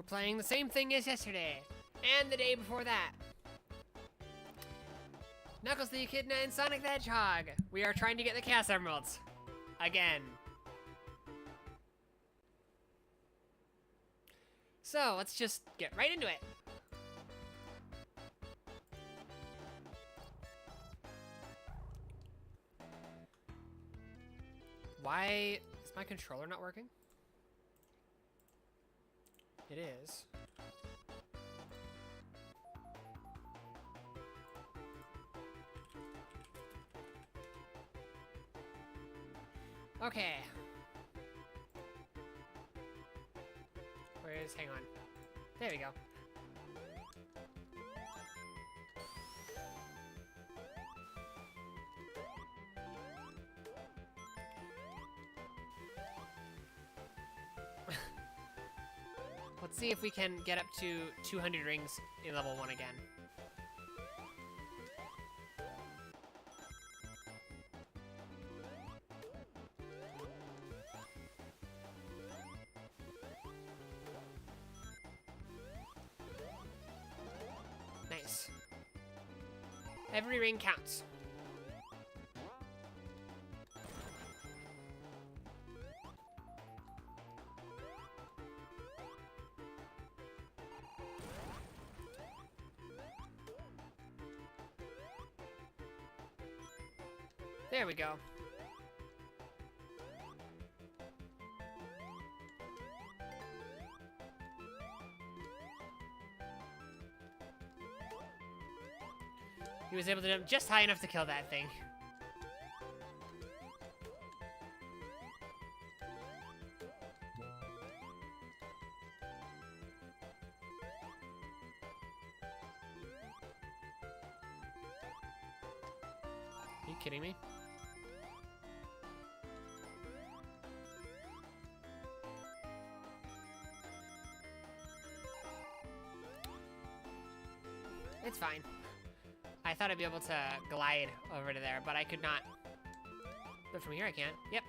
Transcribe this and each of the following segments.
We're playing the same thing as yesterday, and the day before that. Knuckles the Echidna and Sonic the Hedgehog. We are trying to get the Chaos Emeralds. Again. So, let's just get right into it. Why is my controller not working? It is. Okay. Hang on. There we go. Let's see if we can get up to 200 rings in level 1 again. Nice. Every ring counts. There we go. He was able to jump just high enough to kill that thing. Are you kidding me? It's fine. I thought I'd be able to glide over to there, but I could not. But from here I can. Yep.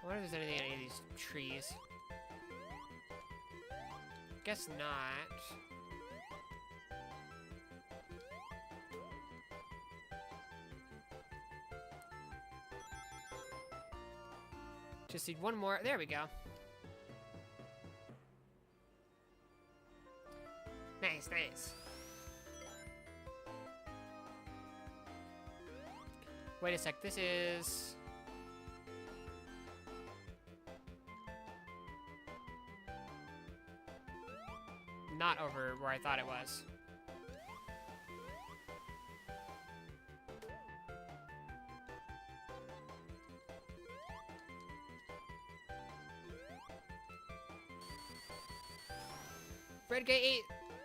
I wonder if there's anything in any of these trees. Guess not. Just need one more. There we go. Nice, nice. Wait a sec, this is... not over where I thought it was. Red Guy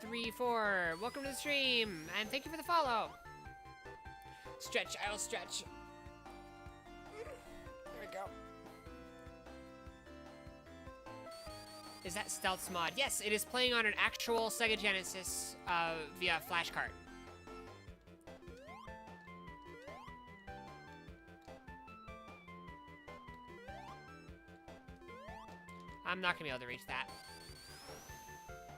834, welcome to the stream, and thank you for the follow. Stretch, I'll stretch. There we go. Is that Stealth's mod? Yes, it is playing on an actual Sega Genesis via flash card. I'm not gonna be able to reach that.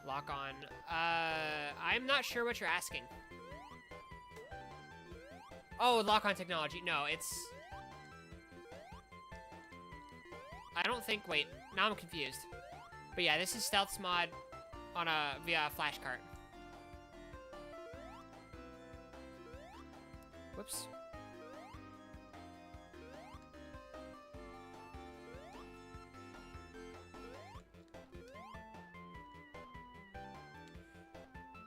Lock on. I'm not sure what you're asking. Oh, lock on technology. No, it's... I don't think... Wait, now I'm confused. But yeah, this is Stealth's mod on via flash cart. Whoops.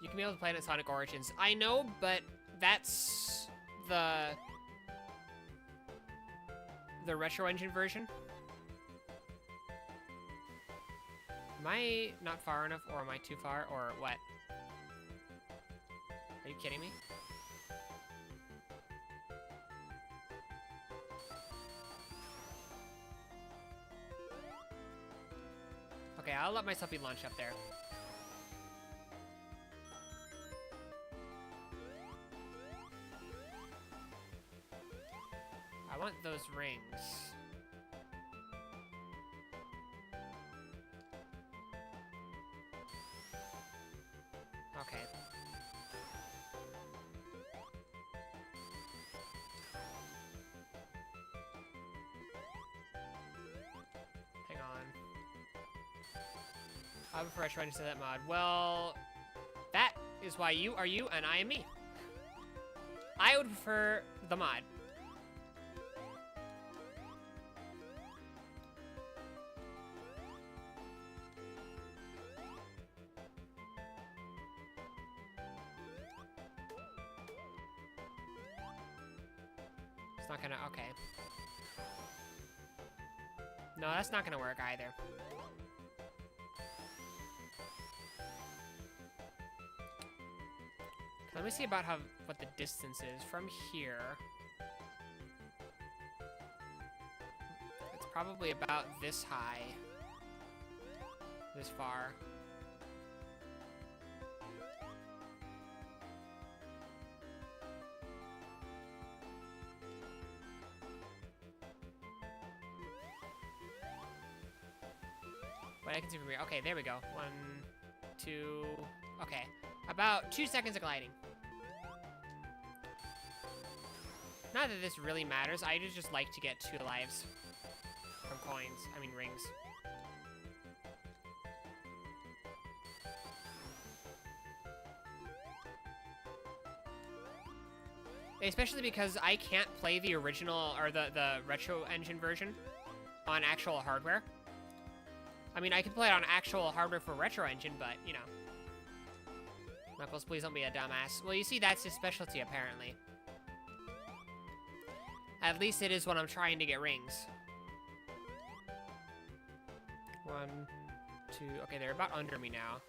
You can be able to play it at Sonic Origins. I know, but that's the Retro Engine version. Am I not far enough, or am I too far, or what? Are you kidding me? Okay, I'll let myself be launched up there. I want those rings. I prefer retro engines to that mod. Well, that is why you are you and I am me. I would prefer the mod. It's not gonna, okay. No, that's not gonna work either. Let me see about what the distance is from here. It's probably about this high. This far. But I can see from here. Okay, there we go. 1, 2, okay. About 2 seconds of gliding. Not that this really matters, I just like to get 2 lives from coins, I mean rings. Especially because I can't play the original, or the retro engine version on actual hardware. I mean, I can play it on actual hardware for retro engine, but, you know. Knuckles, please don't be a dumbass. Well, you see, that's his specialty, apparently. At least it is when I'm trying to get rings. 1, 2... Okay, they're about under me now.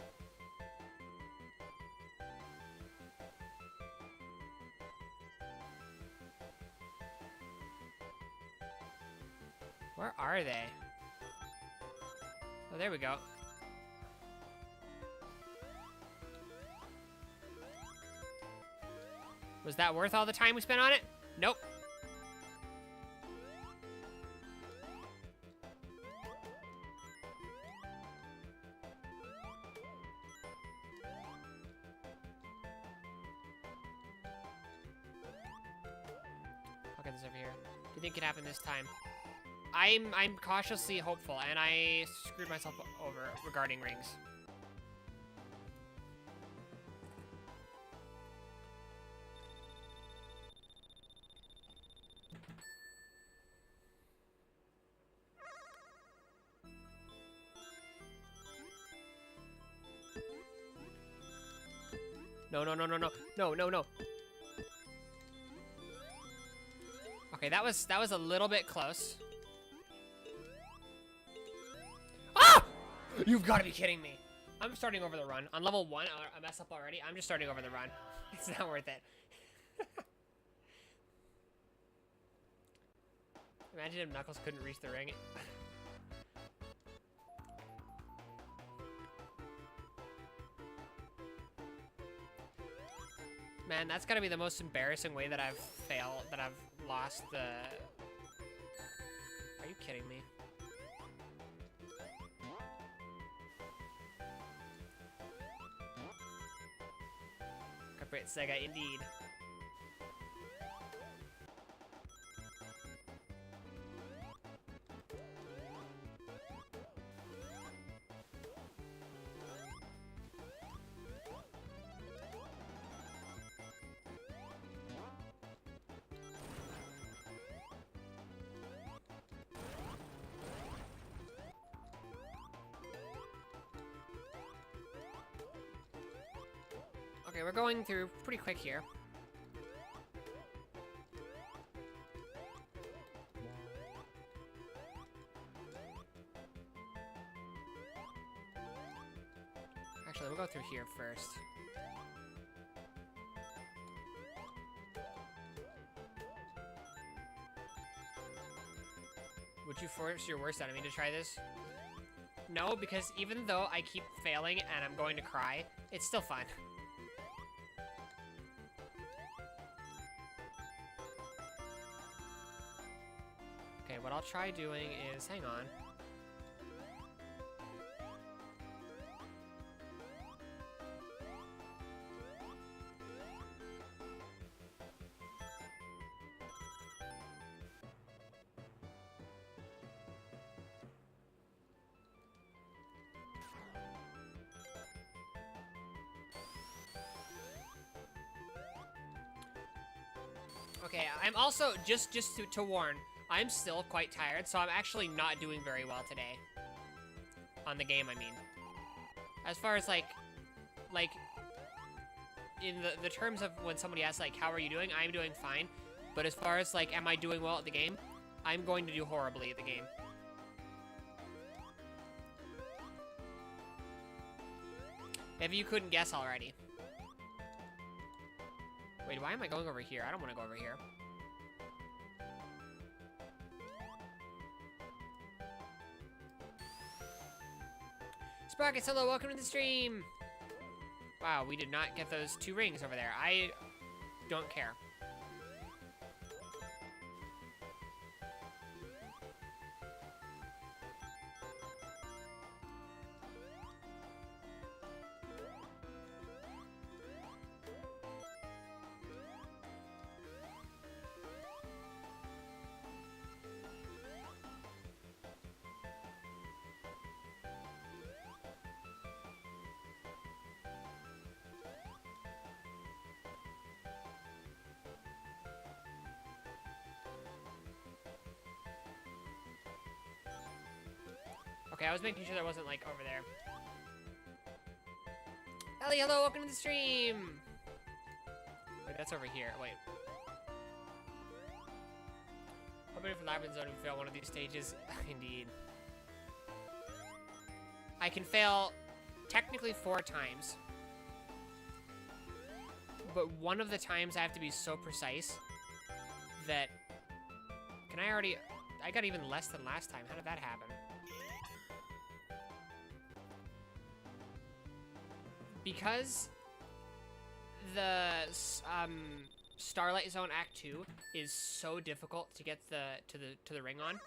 Where are they? Oh, there we go. Was that worth all the time we spent on it? Nope. I'll get this over here. Do you think it could happen this time? I'm cautiously hopeful, and I screwed myself over regarding rings. No, no, no, no, no, no, no, no. Okay, that was a little bit close. Ah! You've got to be kidding me. I'm starting over the run. On level 1, I mess up already. I'm just starting over the run. It's not worth it. Imagine if Knuckles couldn't reach the ring. Man, that's gotta be the most embarrassing way that I've lost the... Are you kidding me? Corporate Sega, indeed. Okay, we're going through pretty quick here. Actually, we'll go through here first. Would you force your worst enemy to try this? No, because even though I keep failing and I'm going to cry, it's still fun. Okay, what I'll try doing is, hang on. Okay, I'm also, just to warn, I'm still quite tired, so I'm actually not doing very well today. On the game, I mean. As far as, like, in the terms of when somebody asks, like, how are you doing? I'm doing fine. But as far as, like, am I doing well at the game? I'm going to do horribly at the game. If you couldn't guess already. Wait, why am I going over here? I don't want to go over here. Sprockets, hello, welcome to the stream! Wow, we did not get those 2 rings over there. I don't care. Okay, I was making sure that wasn't, like, over there. Ellie, hello, welcome to the stream! Wait, that's over here. Wait. Hoping for Labyrinth Zone to fail one of these stages. Indeed. I can fail technically 4 times. But one of the times I have to be so precise that... Can I already... I got even less than last time. How did that happen? Because the Starlight Zone Act 2 is so difficult to get to the ring on,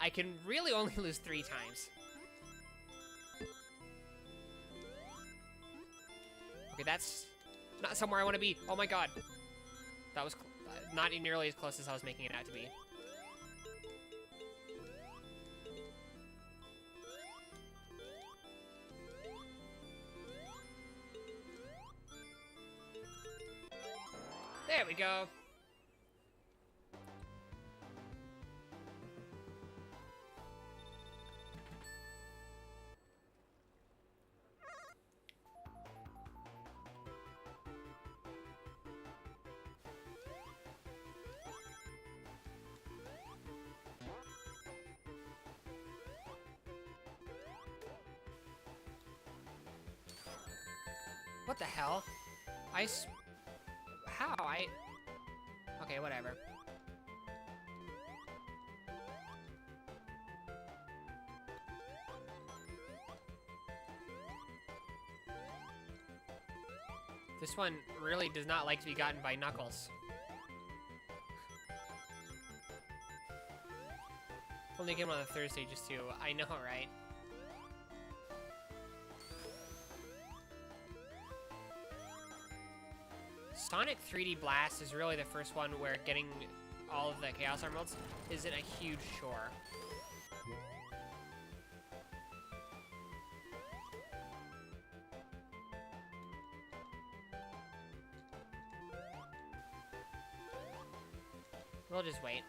I can really only lose 3 times. Okay, that's not somewhere I want to be. Oh my god. That was not nearly as close as I was making it out to be. There we go. What the hell? How? Okay, whatever. This one really does not like to be gotten by Knuckles. Only game on the third stage is 2. I know, right? Sonic 3D Blast is really the first one where getting all of the Chaos Emeralds isn't a huge chore. We'll just wait.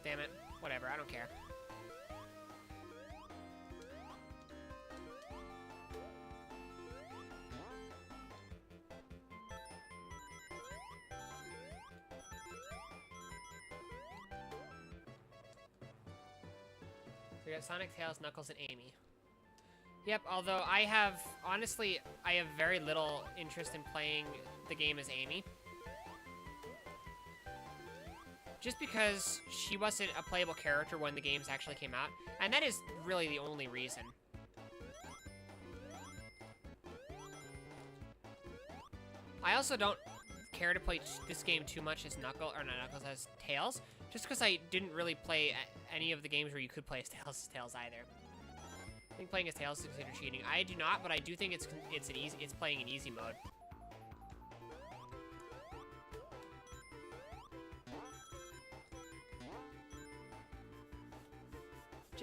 Damn it. Whatever, I don't care. We got Sonic, Tails, Knuckles, and Amy. Yep, although honestly, I have very little interest in playing the game as Amy. Just because she wasn't a playable character when the games actually came out, and that is really the only reason. I also don't care to play this game too much as Knuckles, as Tails, just because I didn't really play any of the games where you could play as Tails either. I think playing as Tails is considered cheating. I do not, but I do think it's playing in easy mode.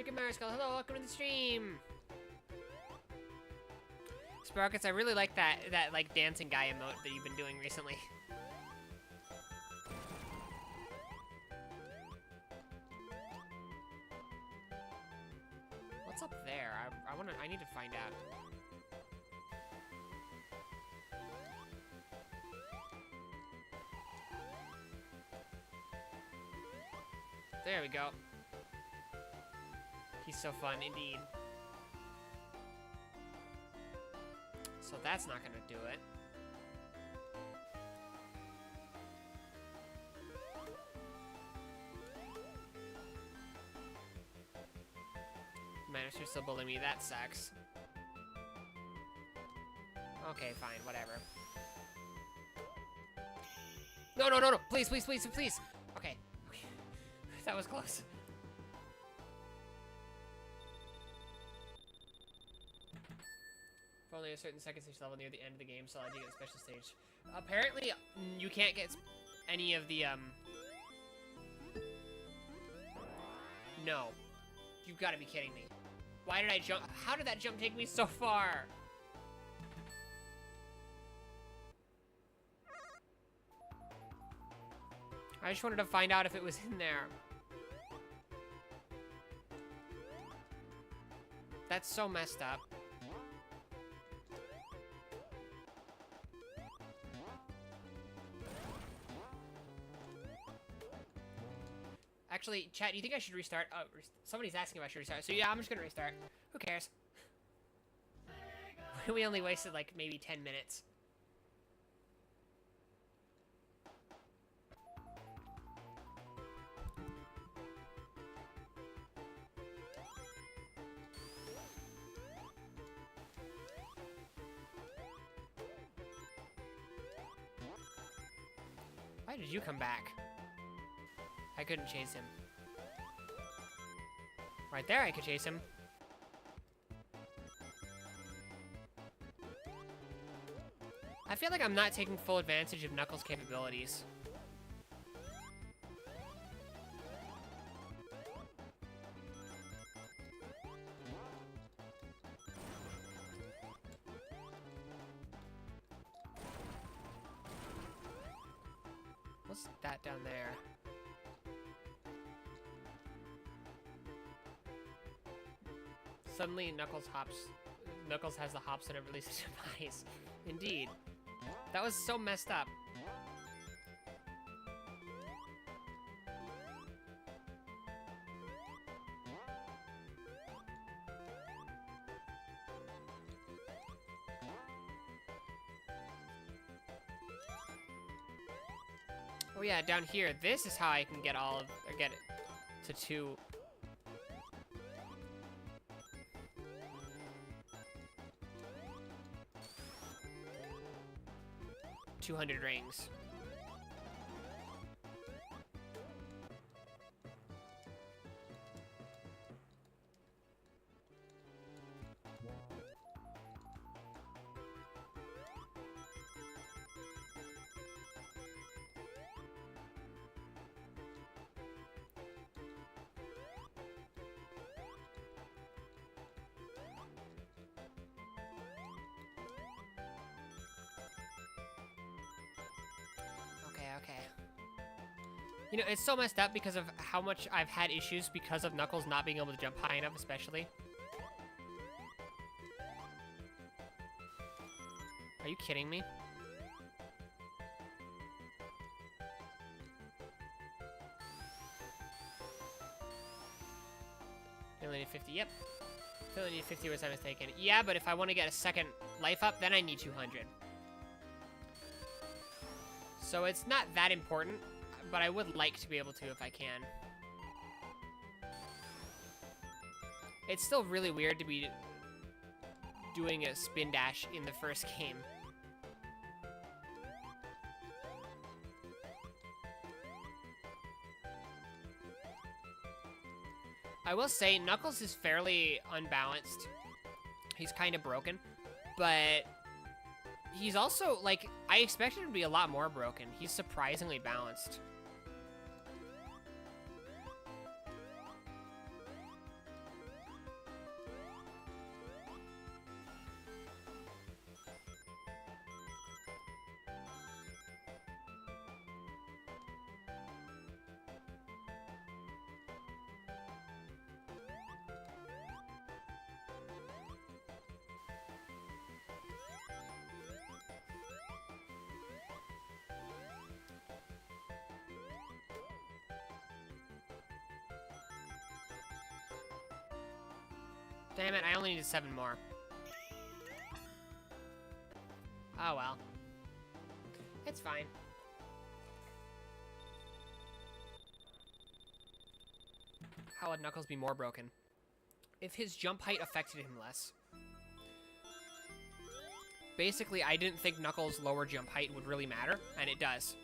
Chicken Mario Skull, hello, welcome to the stream. Sprockets, I really like that like dancing guy emote that you've been doing recently. What's up there? I need to find out. There we go. He's so fun, indeed. So that's not gonna do it. Managed to still bully me, that sucks. Okay, fine, whatever. No, no, no, no, please, please, please, please. Okay, okay. That was close. For only a certain second stage level near the end of the game, so I do get a special stage. Apparently, you can't get any of the, No. You've got to be kidding me. Why did I jump? How did that jump take me so far? I just wanted to find out if it was in there. That's so messed up. Actually, chat, do you think I should restart? Oh, somebody's asking if I should restart. So yeah, I'm just gonna restart. Who cares? We only wasted like maybe 10 minutes. Why did you come back? I couldn't chase him. Right there, I could chase him. I feel like I'm not taking full advantage of Knuckles' capabilities. What's that down there? Suddenly, Knuckles has the hops and it releases device. Indeed. That was so messed up. Oh yeah, down here, this is how I can get all of, or get it to 2. 200 rings. Okay. You know, it's so messed up because of how much I've had issues because of Knuckles not being able to jump high enough, especially. Are you kidding me? I only need 50, yep. I only need 50 was I mistaken. Yeah, but if I want to get a second life up, then I need 200. So it's not that important, but I would like to be able to if I can. It's still really weird to be doing a spin dash in the first game. I will say, Knuckles is fairly unbalanced. He's kind of broken, but he's also, like, I expected him to be a lot more broken. He's surprisingly balanced. Damn it, I only needed 7 more. Oh well. It's fine. How would Knuckles be more broken? If his jump height affected him less. Basically, I didn't think Knuckles' lower jump height would really matter, and it does.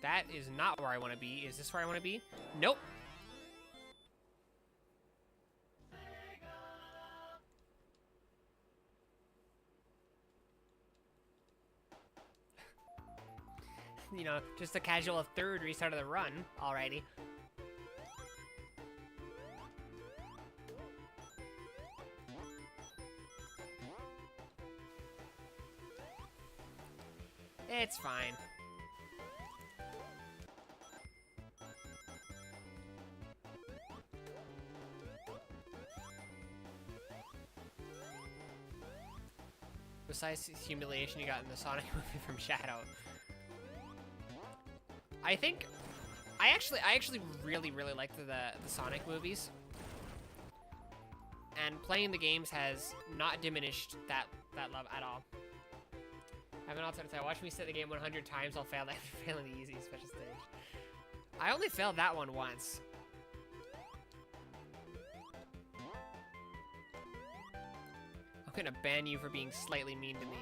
That is not where I want to be. Is this where I want to be? Nope. You know, just a casual third restart of the run. Alrighty. It's fine. Besides the humiliation you got in the Sonic movie from Shadow. I actually really liked the Sonic movies. And playing the games has not diminished that love at all. I haven't also said, watch me set the game 100 times, I'll fail after failing the easy special stage. I only failed that one once. I'm gonna ban you for being slightly mean to me.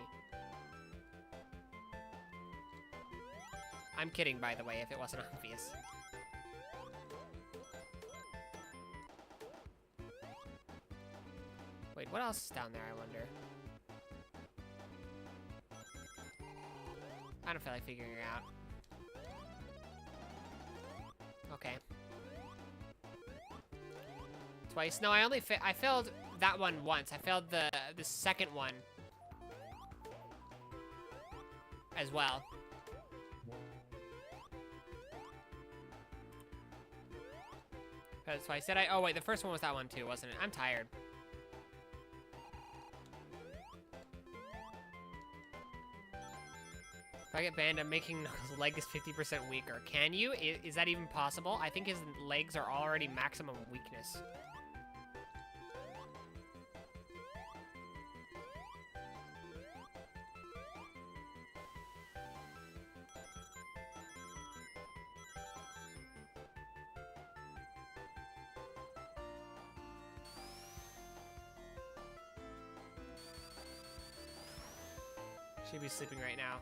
I'm kidding, by the way, if it wasn't obvious. Wait, what else is down there, I wonder? I don't feel like figuring it out. Okay. Twice? No, I failed that one once. I failed the second one as well. That's why I said oh wait, the first one was that one too, wasn't it? I'm tired. If I get banned, I'm making Knuckles' leg is 50% weaker. Can you? Is that even possible? I think his legs are already maximum weakness. Should be sleeping right now.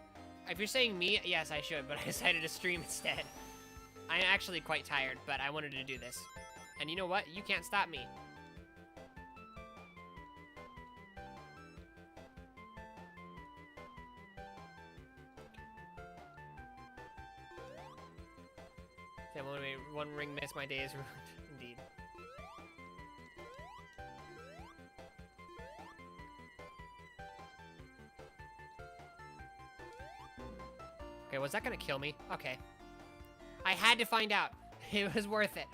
If you're saying me, yes, I should, but I decided to stream instead. I'm actually quite tired, but I wanted to do this. And you know what? You can't stop me. Yeah, one ring miss, my day is ruined. Indeed. Okay, was that gonna kill me? Okay. I had to find out. It was worth it.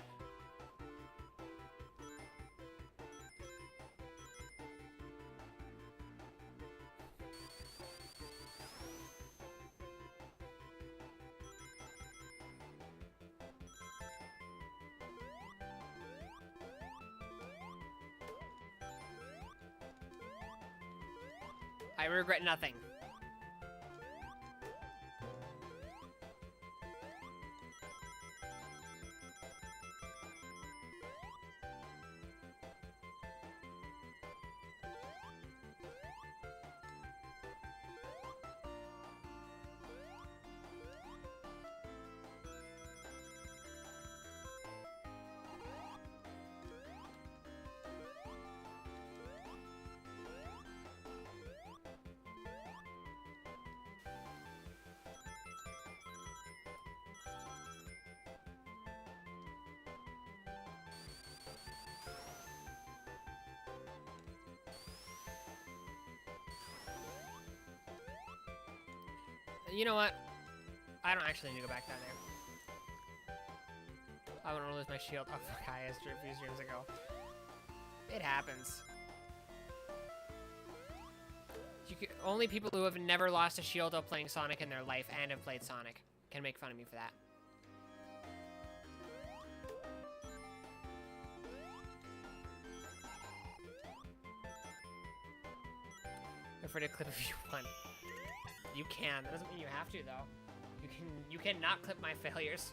I regret nothing. You know what? I don't actually need to go back down there. I want to lose my shield. Oh, fuck, I asked a few streams ago. It happens. Only people who have never lost a shield while playing Sonic in their life and have played Sonic can make fun of me for that. free to clip if you want. You can. That doesn't mean you have to, though. You cannot clip my failures.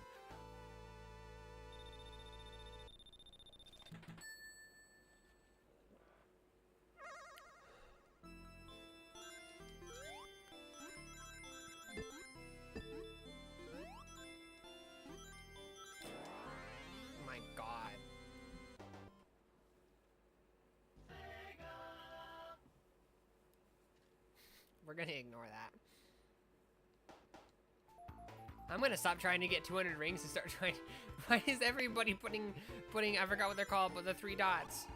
We're gonna ignore that. I'm gonna stop trying to get 200 rings and start trying. Why is everybody putting? I forgot what they're called, but the 3 dots.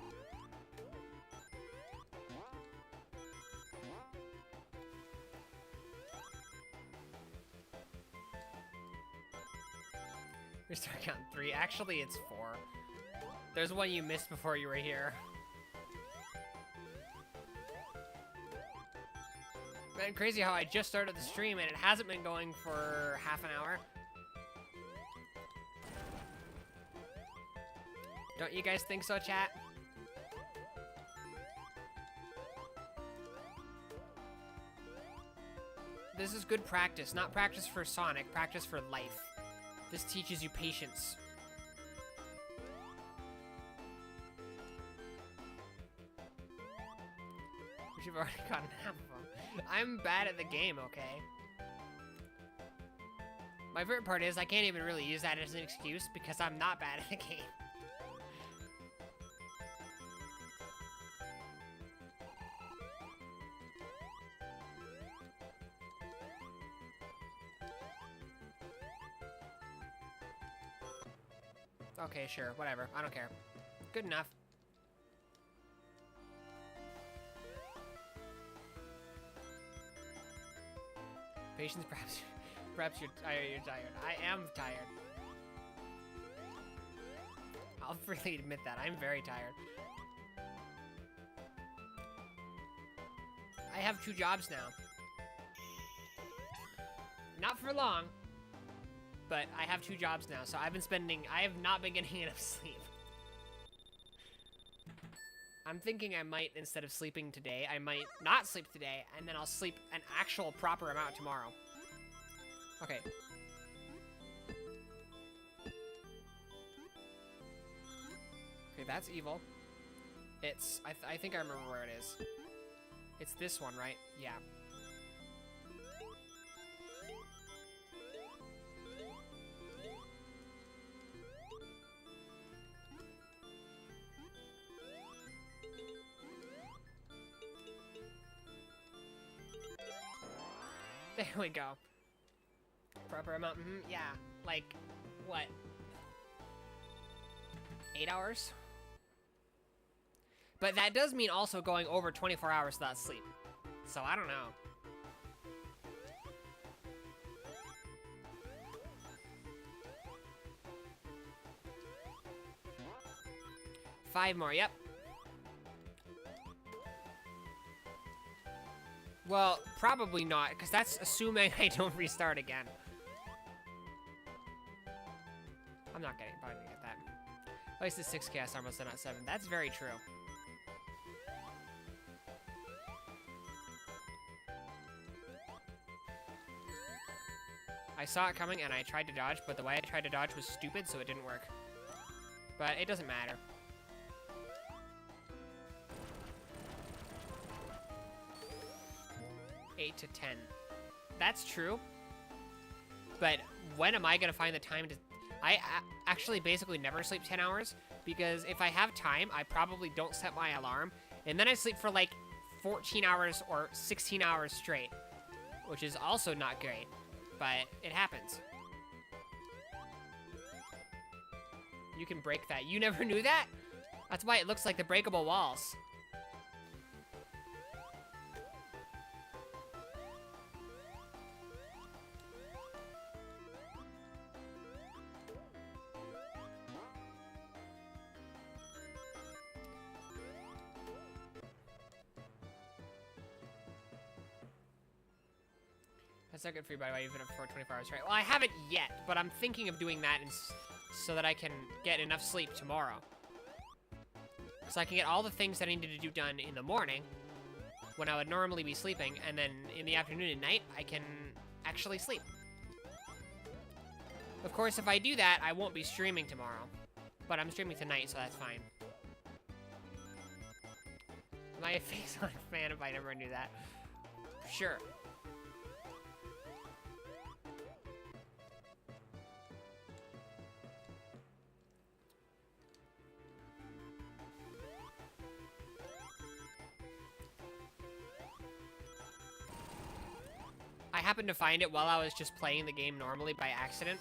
We start counting 3. Actually, it's 4. There's one you missed before you were here. Man, crazy how I just started the stream and it hasn't been going for half an hour. Don't you guys think so, chat? This is good practice, not practice for Sonic, practice for life. This teaches you patience. Which you've already gotten half of them. I'm bad at the game, okay? My favorite part is I can't even really use that as an excuse because I'm not bad at the game. Okay, sure, whatever. I don't care. Good enough. Patience, perhaps you're tired. I am tired. I'll freely admit that. I'm very tired. I have 2 jobs now. Not for long, but I have 2 jobs now, so I have not been getting enough sleep. I'm thinking I might, instead of sleeping today, I might not sleep today, and then I'll sleep an actual proper amount tomorrow. Okay. Okay, that's evil. It's, I think I remember where it is. It's this one, right? Yeah. There we go. Proper amount, yeah. Like, what? 8 hours? But that does mean also going over 24 hours without sleep. So I don't know. Five more, yep. Well, probably not, because that's assuming I don't restart again. I'm not probably gonna get that. At least the 6 chaos armor, so not 7. That's very true. I saw it coming and I tried to dodge, but the way I tried to dodge was stupid, so it didn't work. But it doesn't matter. Eight to 10. That's true. But when am I gonna find the time to... I actually basically never sleep 10 hours, because if I have time, I probably don't set my alarm, and then I sleep for like 14 hours or 16 hours straight, which is also not great, but it happens. You can break that. You never knew that? That's why it looks like the breakable walls. That's not good for you, by the way. You've been up for 24 hours, right? Well, I haven't yet, but I'm thinking of doing that so that I can get enough sleep tomorrow. So I can get all the things that I need to do done in the morning, when I would normally be sleeping, and then in the afternoon and night, I can actually sleep. Of course, if I do that, I won't be streaming tomorrow. But I'm streaming tonight, so that's fine. Am I a face Sonic fan if I never knew that? Sure. I happened to find it while I was just playing the game normally by accident.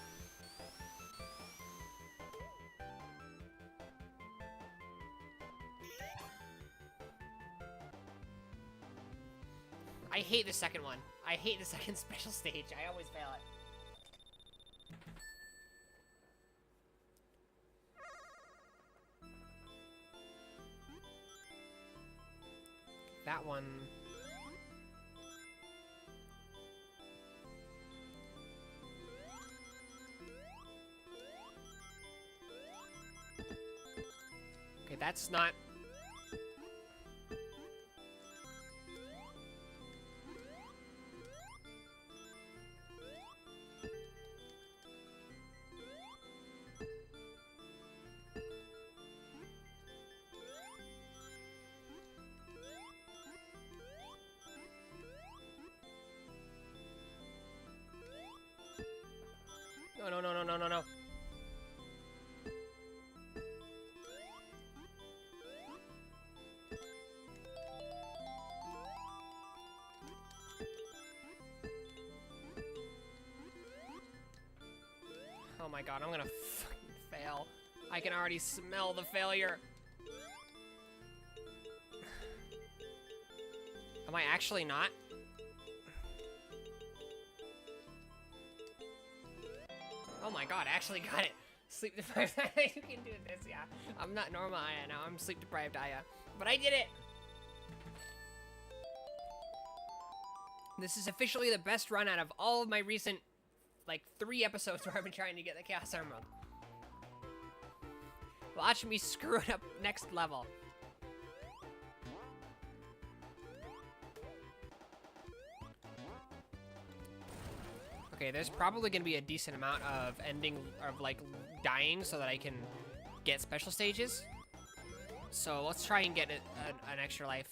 I hate the second one. I hate the second special stage. I always fail it. That one... Okay, that's not... No, no, no, no, no, no, no. Oh my god, I'm gonna fucking fail. I can already smell the failure. Am I actually not? Oh my god, I actually got it. Sleep deprived Aya, you can do this, yeah. I'm not normal Aya now, I'm sleep deprived Aya. But I did it! This is officially the best run out of all of my recent, like, 3 episodes where I've been trying to get the Chaos Emerald. Watch me screw it up next level. Okay, there's probably gonna be a decent amount of like, dying so that I can get special stages. So let's try and get an extra life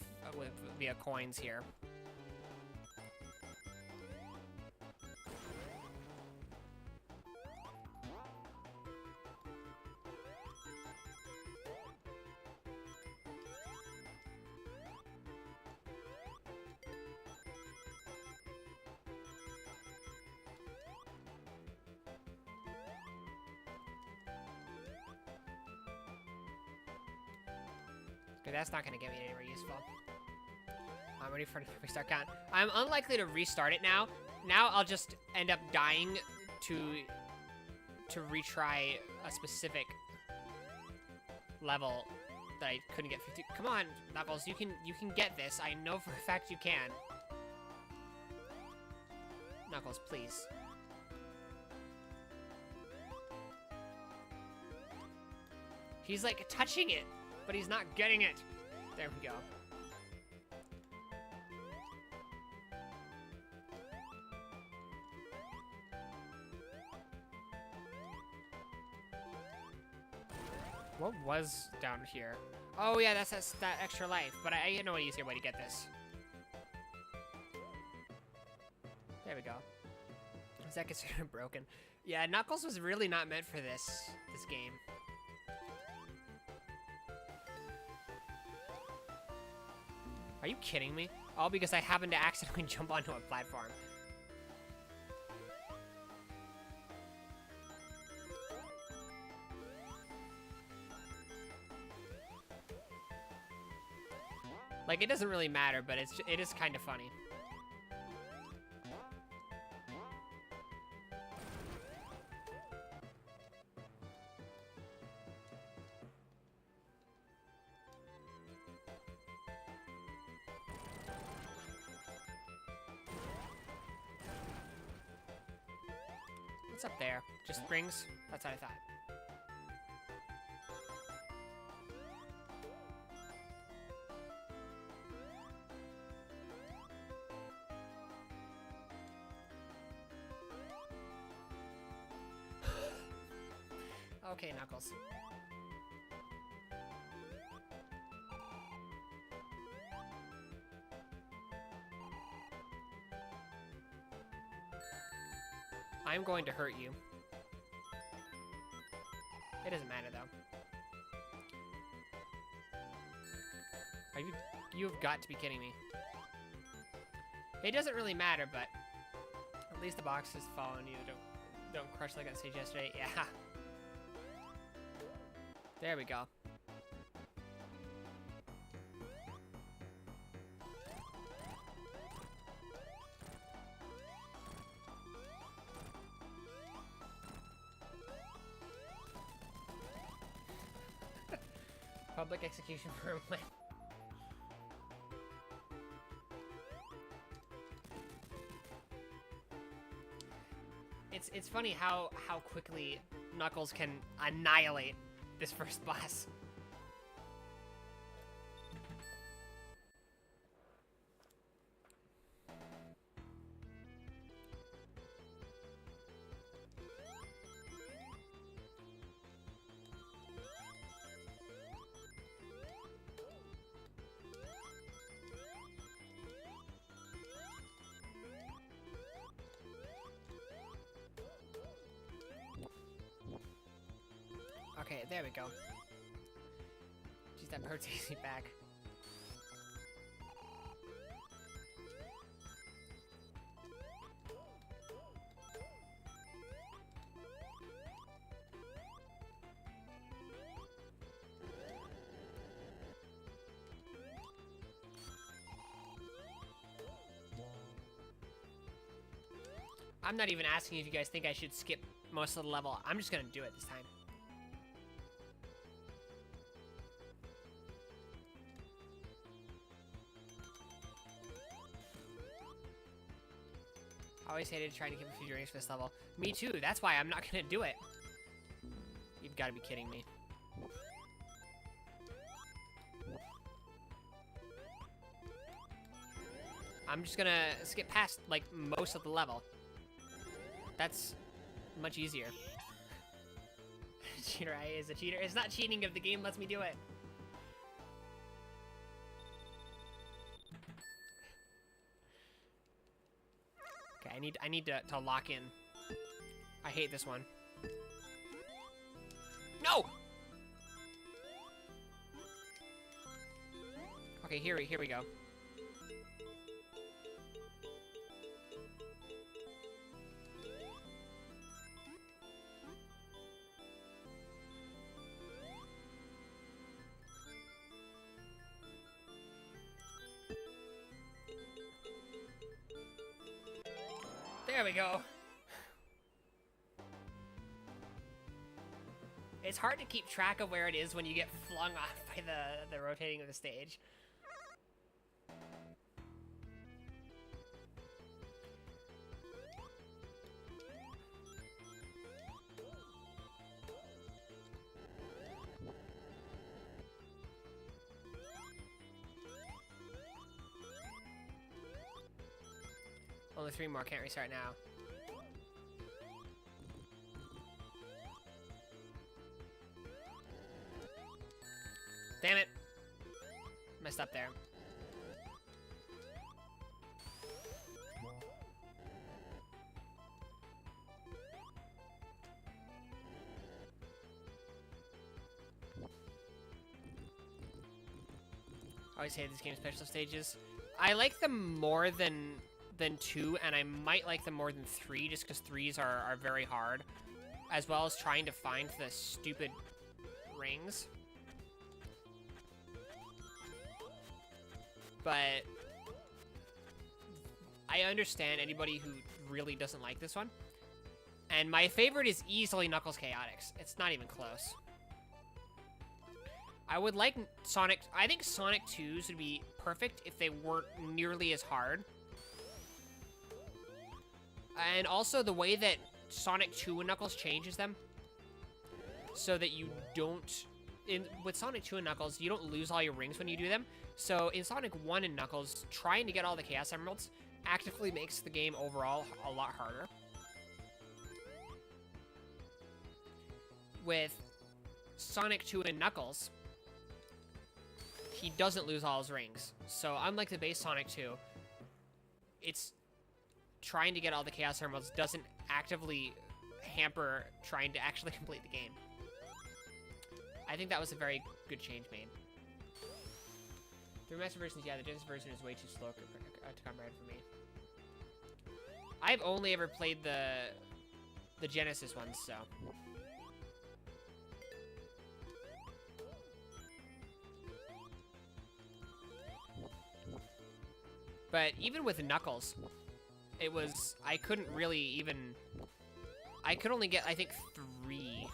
via coins here. Okay, that's not gonna get me anywhere useful. I'm ready for the restart count. I'm unlikely to restart it now. Now I'll just end up dying to retry a specific level that I couldn't get 50. Come on, Knuckles, you can get this. I know for a fact you can. Knuckles, please. He's like touching it, but he's not getting it. There we go. What was down here? Oh yeah, that's that extra life, but I know an easier way to get this. There we go. Is that considered broken? Yeah, Knuckles was really not meant for this game. Are you kidding me? All because I happened to accidentally jump onto a platform. Like, it doesn't really matter, but it is kind of funny. What's up there? Just springs? That's what I thought. Okay, Knuckles. I'm going to hurt you. It doesn't matter, though. Are you... You've got to be kidding me. It doesn't really matter, but... At least the box is following you. Don't crush like I said yesterday. Yeah. There we go. Public execution for a win. It's funny how quickly Knuckles can annihilate this first boss. Okay, there we go. Jeez, that bird takes me back. I'm not even asking if you guys think I should skip most of the level. I'm just gonna do it this time. I always hated trying to keep a few drinks for this level. Me too, that's why I'm not gonna do it. You've gotta be kidding me. I'm just gonna skip past, like, most of the level. That's much easier. Cheater I is a cheater. It's not cheating if the game lets me do it. Okay, I need to lock in. I hate this one. No! Okay, here we go. There we go. It's hard to keep track of where it is when you get flung off by the rotating of the stage. Only 3 more, can't restart now. Damn it. Messed up there. I always hate this game's special stages. I like them more than 2, and I might like them more than 3, just because 3s are very hard, as well as trying to find the stupid rings. But I understand anybody who really doesn't like this one. And my favorite is easily Knuckles Chaotix. It's not even close. I would like Sonic... I think Sonic 2s would be perfect if they weren't nearly as hard. And also the way that Sonic 2 and Knuckles changes them. So that you don't... with Sonic 2 and Knuckles, you don't lose all your rings when you do them. So in Sonic 1 and Knuckles, trying to get all the Chaos Emeralds actively makes the game overall a lot harder. with Sonic 2 and Knuckles, he doesn't lose all his rings. So unlike the base Sonic 2, it's trying to get all the Chaos Emeralds doesn't actively hamper trying to actually complete the game. I think that was a very good change made. The remastered versions, yeah, the Genesis version is way too slow to comprehend for me. I've only ever played the Genesis ones, so. But even with Knuckles, it was, I couldn't really even, I could only get, I think, 3.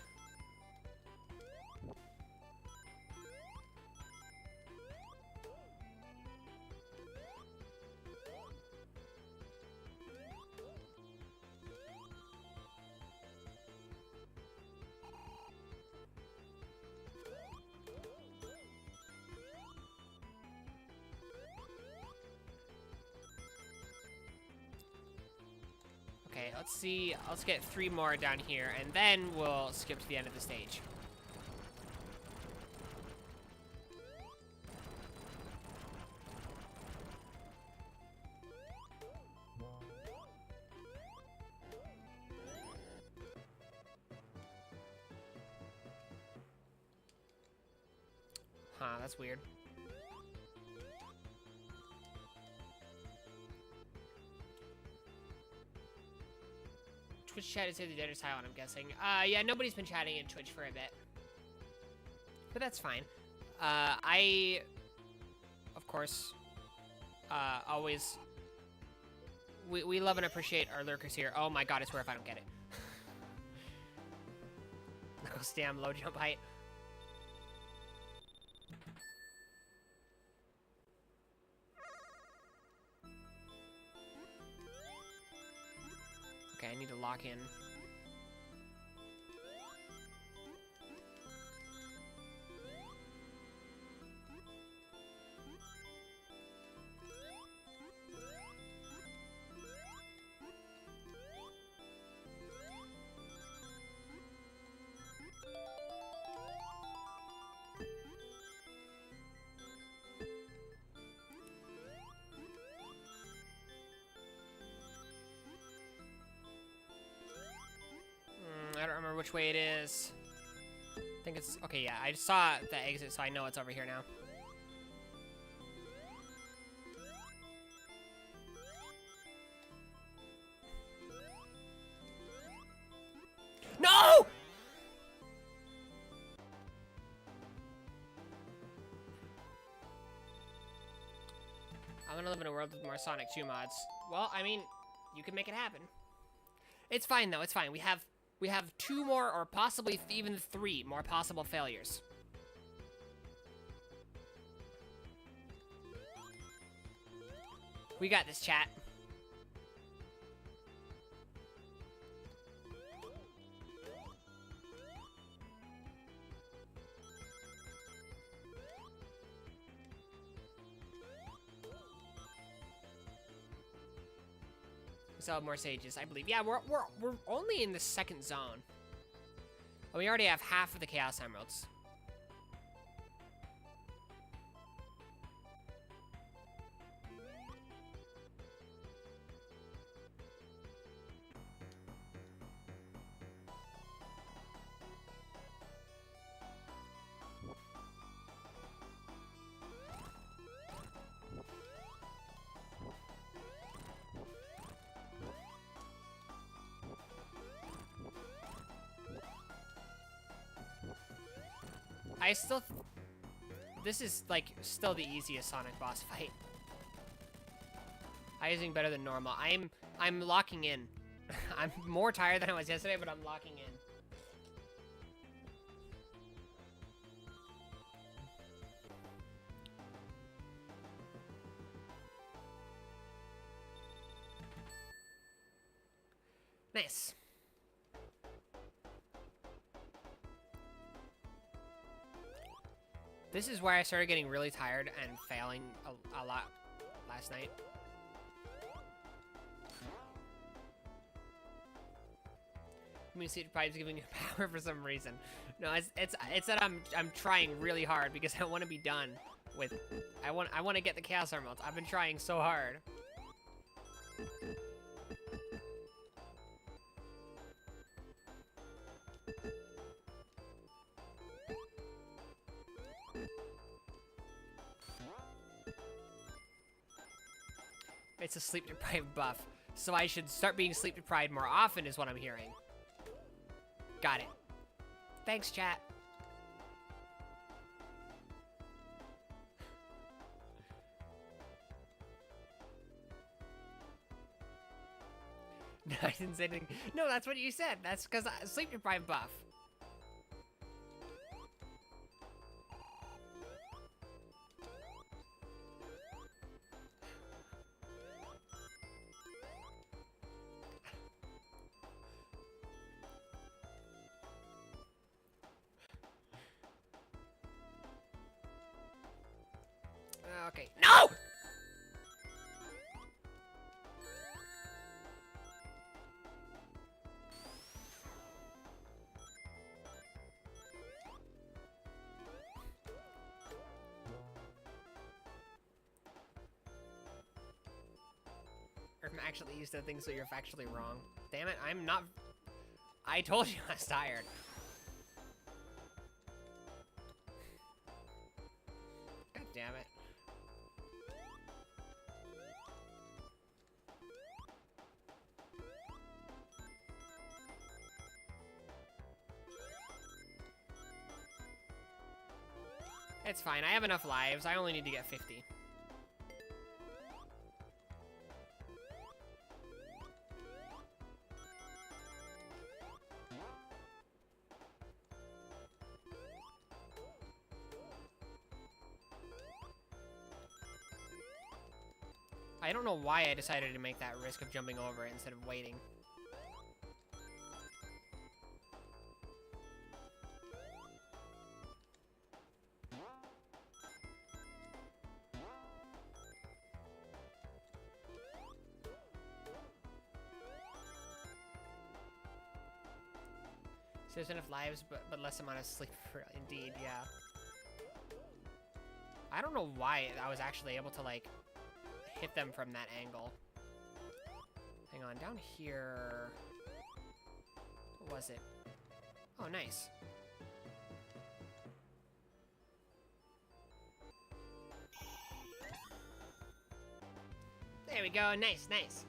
Okay, let's see. Let's get 3 more down here, and then we'll skip to the end of the stage. Huh, that's weird. Twitch chat is in the dead or silent, I'm guessing. Yeah, nobody's been chatting in Twitch for a bit. But that's fine. I, of course, always... We love and appreciate our lurkers here. Oh my god, I swear if I don't get it. Knuckles, damn, low jump height. Okay, I need to lock in. I don't remember which way it is. I think it's... Okay, yeah, I saw the exit, so I know it's over here now. No! I'm gonna live in a world with more Sonic 2 mods. Well, I mean, you can make it happen. It's fine, though. It's fine. We have 2 more, or possibly even 3 more possible failures. We got this, chat. We still have more sages, I believe. Yeah, we're only in the 2nd zone. And we already have half of the Chaos Emeralds. I still... This is, like, still the easiest Sonic boss fight. I'm using better than normal. I'm locking in. I'm more tired than I was yesterday, but I'm locking in. Nice. This is where I started getting really tired and failing a lot last night. Being sleep deprived is giving you power for some reason. No, it's that I'm trying really hard because I want to be done with. I want to get the Chaos Emeralds. I've been trying so hard. It's a sleep deprived buff, so I should start being sleep deprived more often is what I'm hearing. Got it. Thanks, chat. No, I didn't say anything. No, that's what you said. That's because sleep deprived buff. Okay. No! I'm actually used to things, so you're factually wrong. Damn it, I'm not... I told you I was tired. God damn it. It's fine, I have enough lives. I only need to get 50. I don't know why I decided to make that risk of jumping over it instead of waiting. So there's enough lives, but less amount of sleep. Indeed, yeah. I don't know why I was actually able to, like, hit them from that angle. Hang on, down here... What was it? Oh, nice. There we go, nice, nice.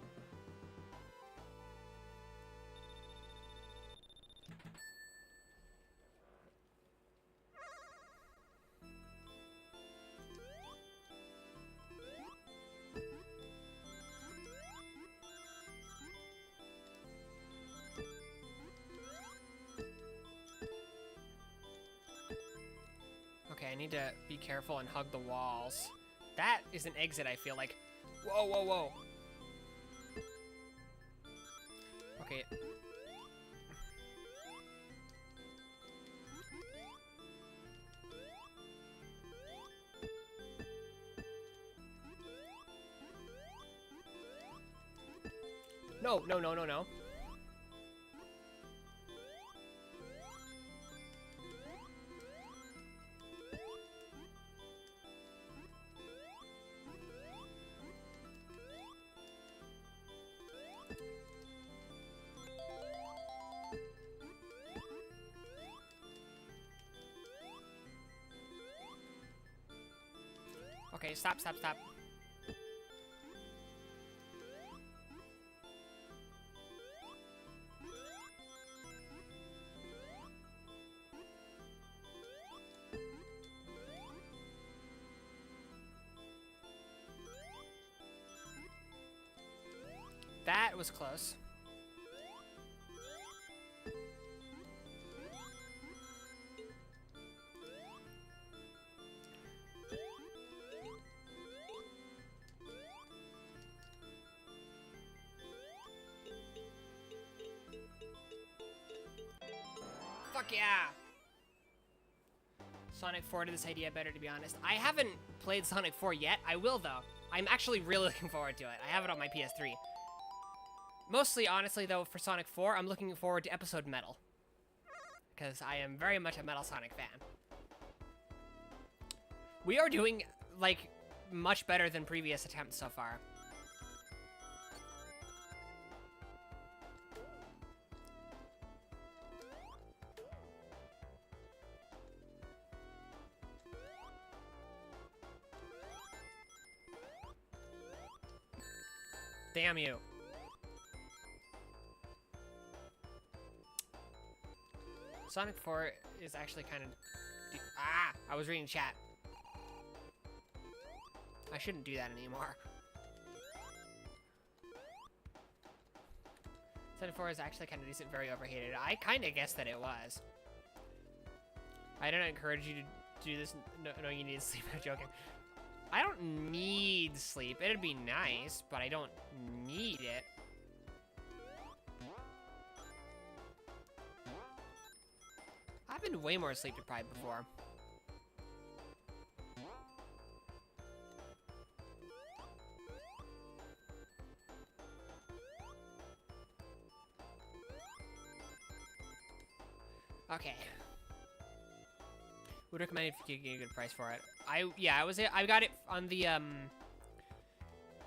Okay, I need to be careful and hug the walls. That is an exit, I feel like. Whoa, whoa, whoa. Okay. No, no, no, no, no. Okay, stop, stop, stop. That was close. Fuck yeah! Sonic 4 to this idea better, to be honest. I haven't played Sonic 4 yet. I will, though. I'm actually really looking forward to it. I have it on my PS3. Mostly, honestly, though, for Sonic 4, I'm looking forward to Episode Metal. Because I am very much a Metal Sonic fan. We are doing, like, much better than previous attempts so far. Damn you. Sonic 4 is actually kind of... I was reading chat. I shouldn't do that anymore. Sonic 4 is actually kind of decent, very overhated. I kind of guessed that it was. I don't encourage you to do this. No, you need sleep. I'm joking. I don't need sleep. It'd be nice, but I don't need it. I've been way more sleep deprived before. Okay. Would recommend if you get a good price for it. I got it on the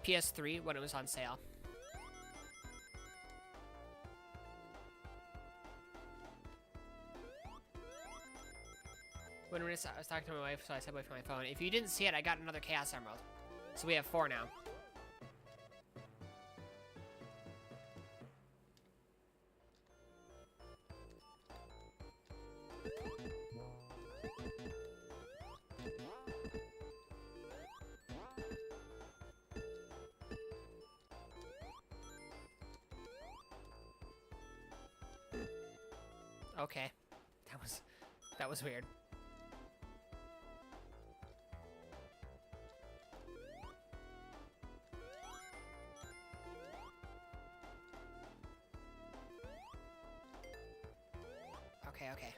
PS3 when it was on sale. When I was talking to my wife, so I stepped away from my phone. If you didn't see it, I got another Chaos Emerald. So we have 4 now. Okay. That was weird. Okay.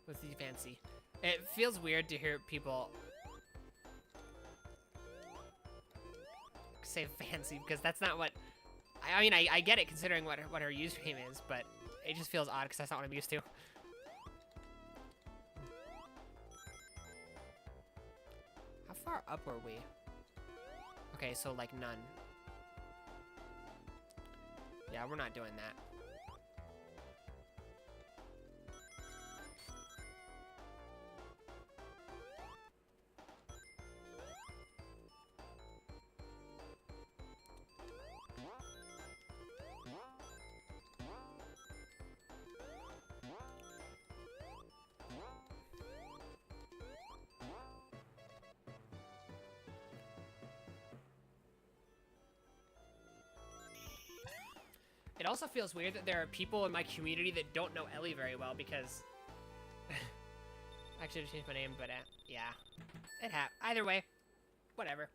What's the fancy? It feels weird to hear people say fancy because that's not what... I mean, I get it considering what her username is, but it just feels odd because that's not what I'm used to. How far up were we? Okay, so like none. Yeah, we're not doing that. It also feels weird that there are people in my community that don't know Ellie very well because... I should have changed my name, but yeah. Either way, whatever.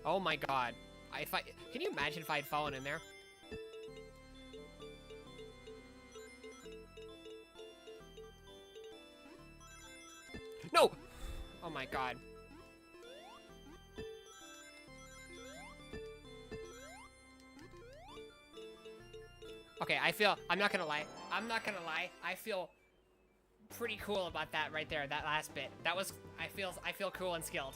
Oh my god. Can you imagine if I had fallen in there? No! Oh my god. Okay, I'm not gonna lie, I feel pretty cool about that right there, that last bit. I feel cool and skilled.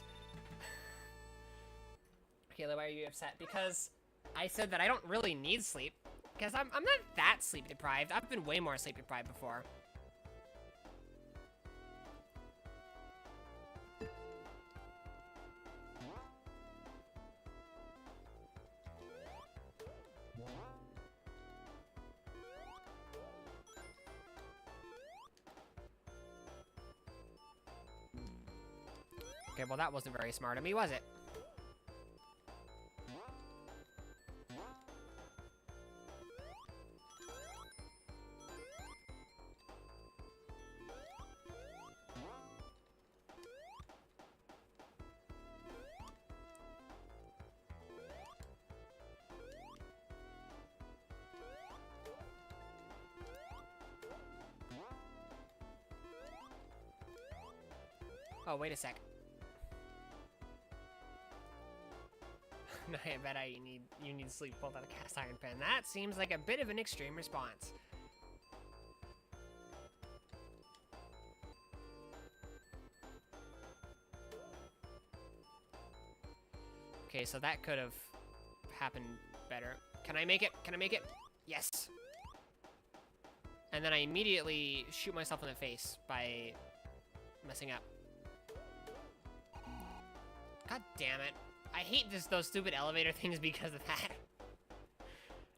Kayla, why are you upset? Because I said that I don't really need sleep, because I'm not that sleep deprived. I've been way more sleep deprived before. Okay, well that wasn't very smart of me, was it? Oh, wait a sec. No, I bet you need sleep pulled out a cast iron pen. That seems like a bit of an extreme response. Okay, so that could have happened better. Can I make it? Can I make it? Yes. And then I immediately shoot myself in the face by messing up. God damn it. I hate those stupid elevator things because of that.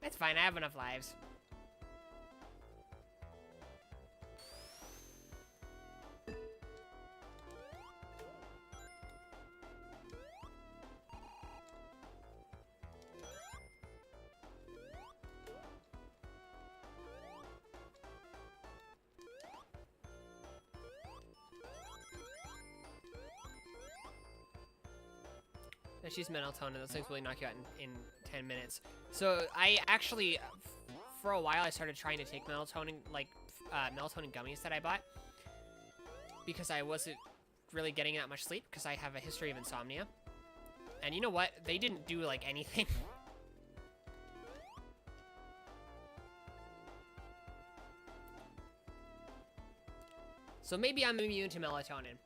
That's fine, I have enough lives. Let's use melatonin. Those things really knock you out in 10 minutes. So I actually, for a while, I started trying to take melatonin, like melatonin gummies that I bought, because I wasn't really getting that much sleep because I have a history of insomnia. And you know what? They didn't do like anything. So maybe I'm immune to melatonin.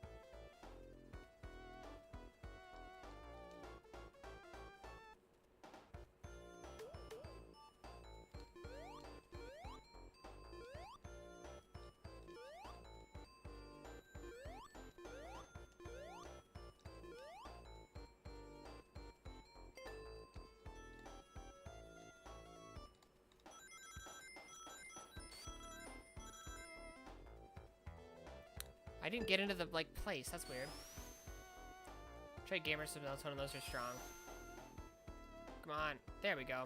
I didn't get into the, like, place. That's weird. Try gamers with melatonin. Those are strong. Come on. There we go.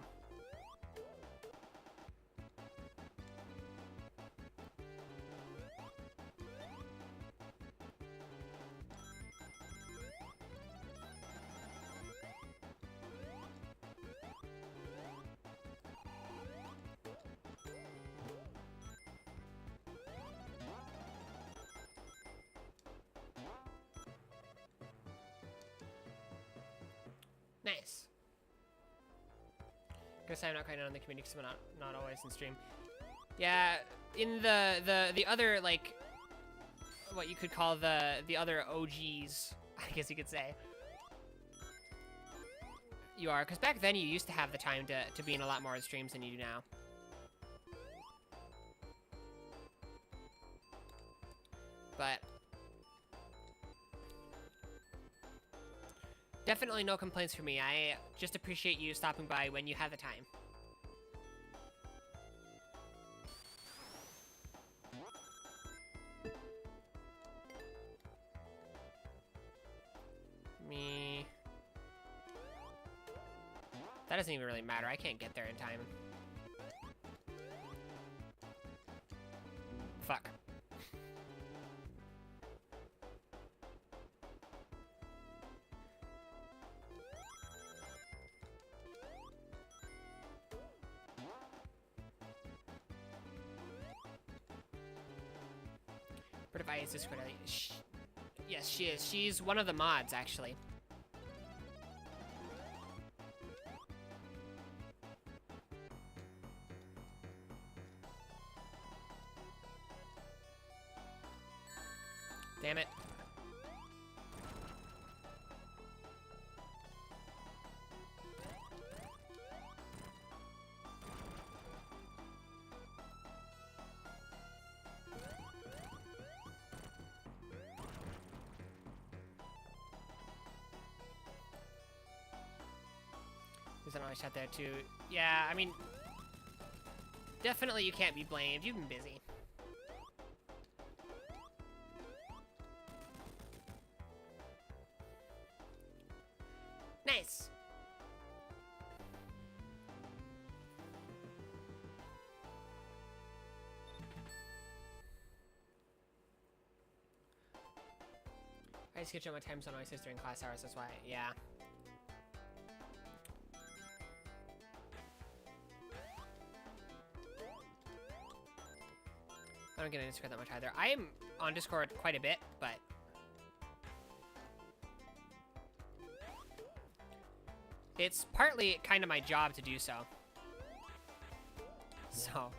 Nice. Guess I'm not quite on the community because I'm not always in stream. Yeah, in the other, like, what you could call the other OGs, I guess you could say. You are, because back then you used to have the time to be in a lot more streams than you do now. But definitely no complaints from me. I just appreciate you stopping by when you have the time. Me. That doesn't even really matter. I can't get there in time. Fuck. But if I use Discord, yes, she is. She's one of the mods, actually. Damn it. There's another shot there too. Yeah, I mean, definitely you can't be blamed. You've been busy. Nice. I just get you on my time zone. My sister in class hours. That's why. Yeah. I don't get on Discord that much either. I am on Discord quite a bit, but It's partly kind of my job to do so. So.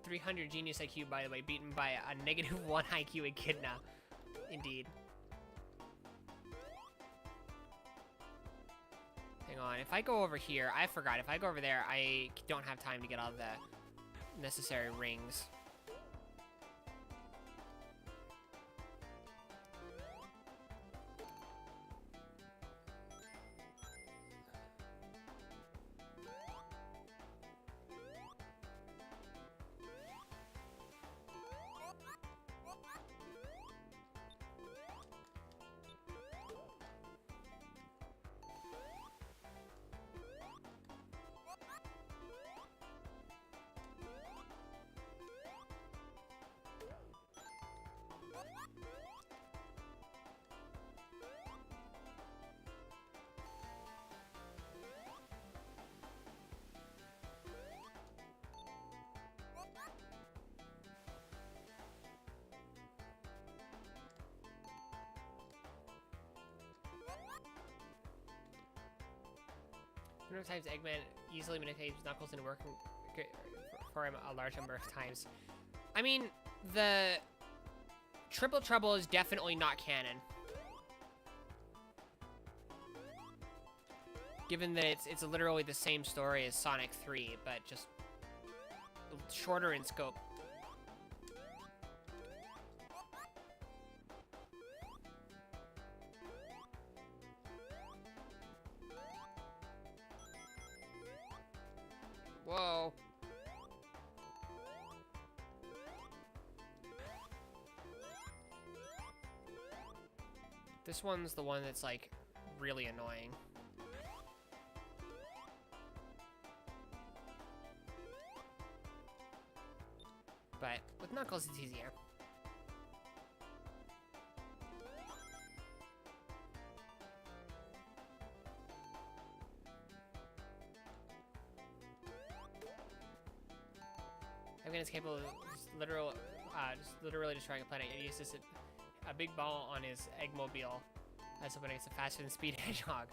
300 genius IQ, by the way, beaten by a -1 IQ Echidna. Indeed. Hang on, if I go over here, I forgot, if I go over there, I don't have time to get all the necessary rings. Number of times Eggman easily manipulates Knuckles into working for him a large number of times. I mean, the Triple Trouble is definitely not canon. Given that it's literally the same story as Sonic 3, but just shorter in scope. Whoa. This one's the one that's, like, really annoying. But with Knuckles, it's easier. Eggman is capable of literally destroying a planet. He uses a big ball on his Eggmobile as when it's a faster than speed hedgehog.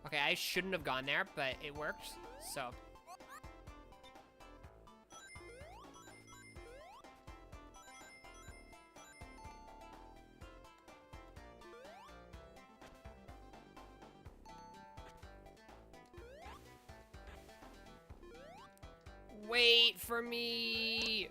Okay, I shouldn't have gone there, but it worked, so. Wait for me!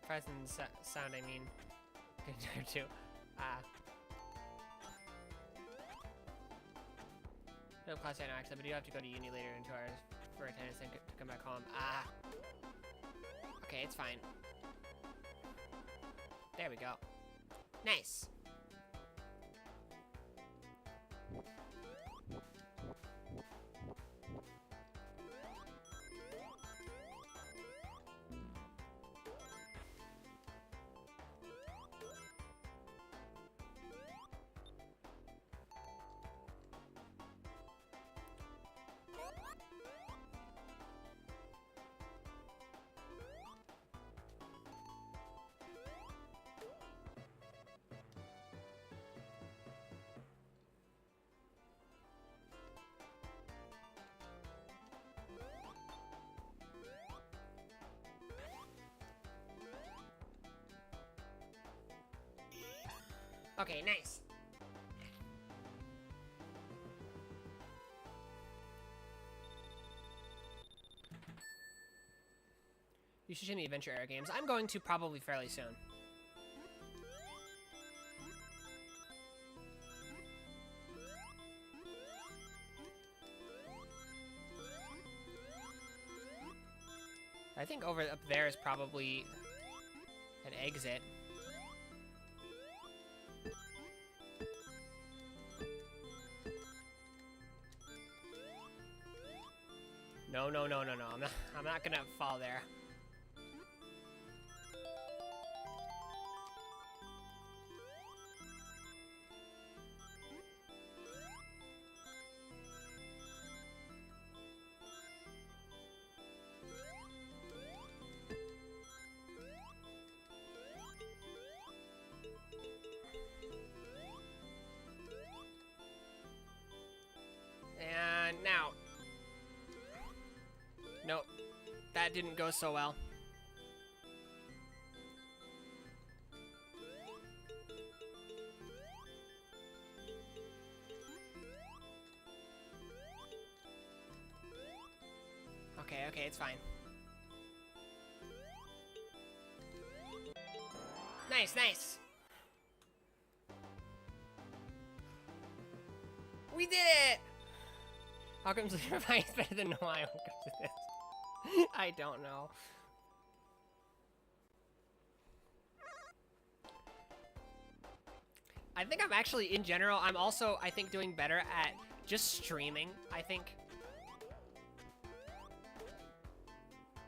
Present sound, I mean. Good too. No class right now, actually, but you have to go to uni later in 2 hours for attendance and to come back home. Okay, it's fine. There we go. Nice. Okay, nice. You should stream the Adventure Era games. I'm going to probably fairly soon. think over up there is probably an exit. No, no, no, no, no. I'm not gonna fall there. And now. Nope. That didn't go so well. Okay, okay, it's fine. Nice, nice. We did it! How come Zero is better than no I when it comes to this? I don't know. I think I'm actually, in general, I'm also, I think, doing better at just streaming, I think.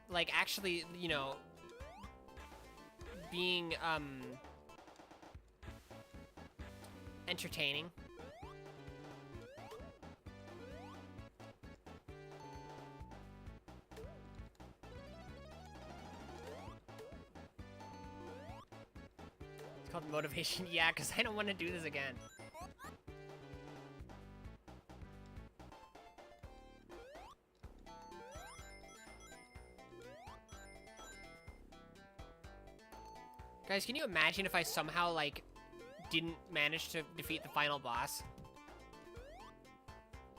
Like, actually, you know, being, entertaining. It's called motivation. Yeah, because I don't want to do this again. Guys, can you imagine if I somehow, like, didn't manage to defeat the final boss?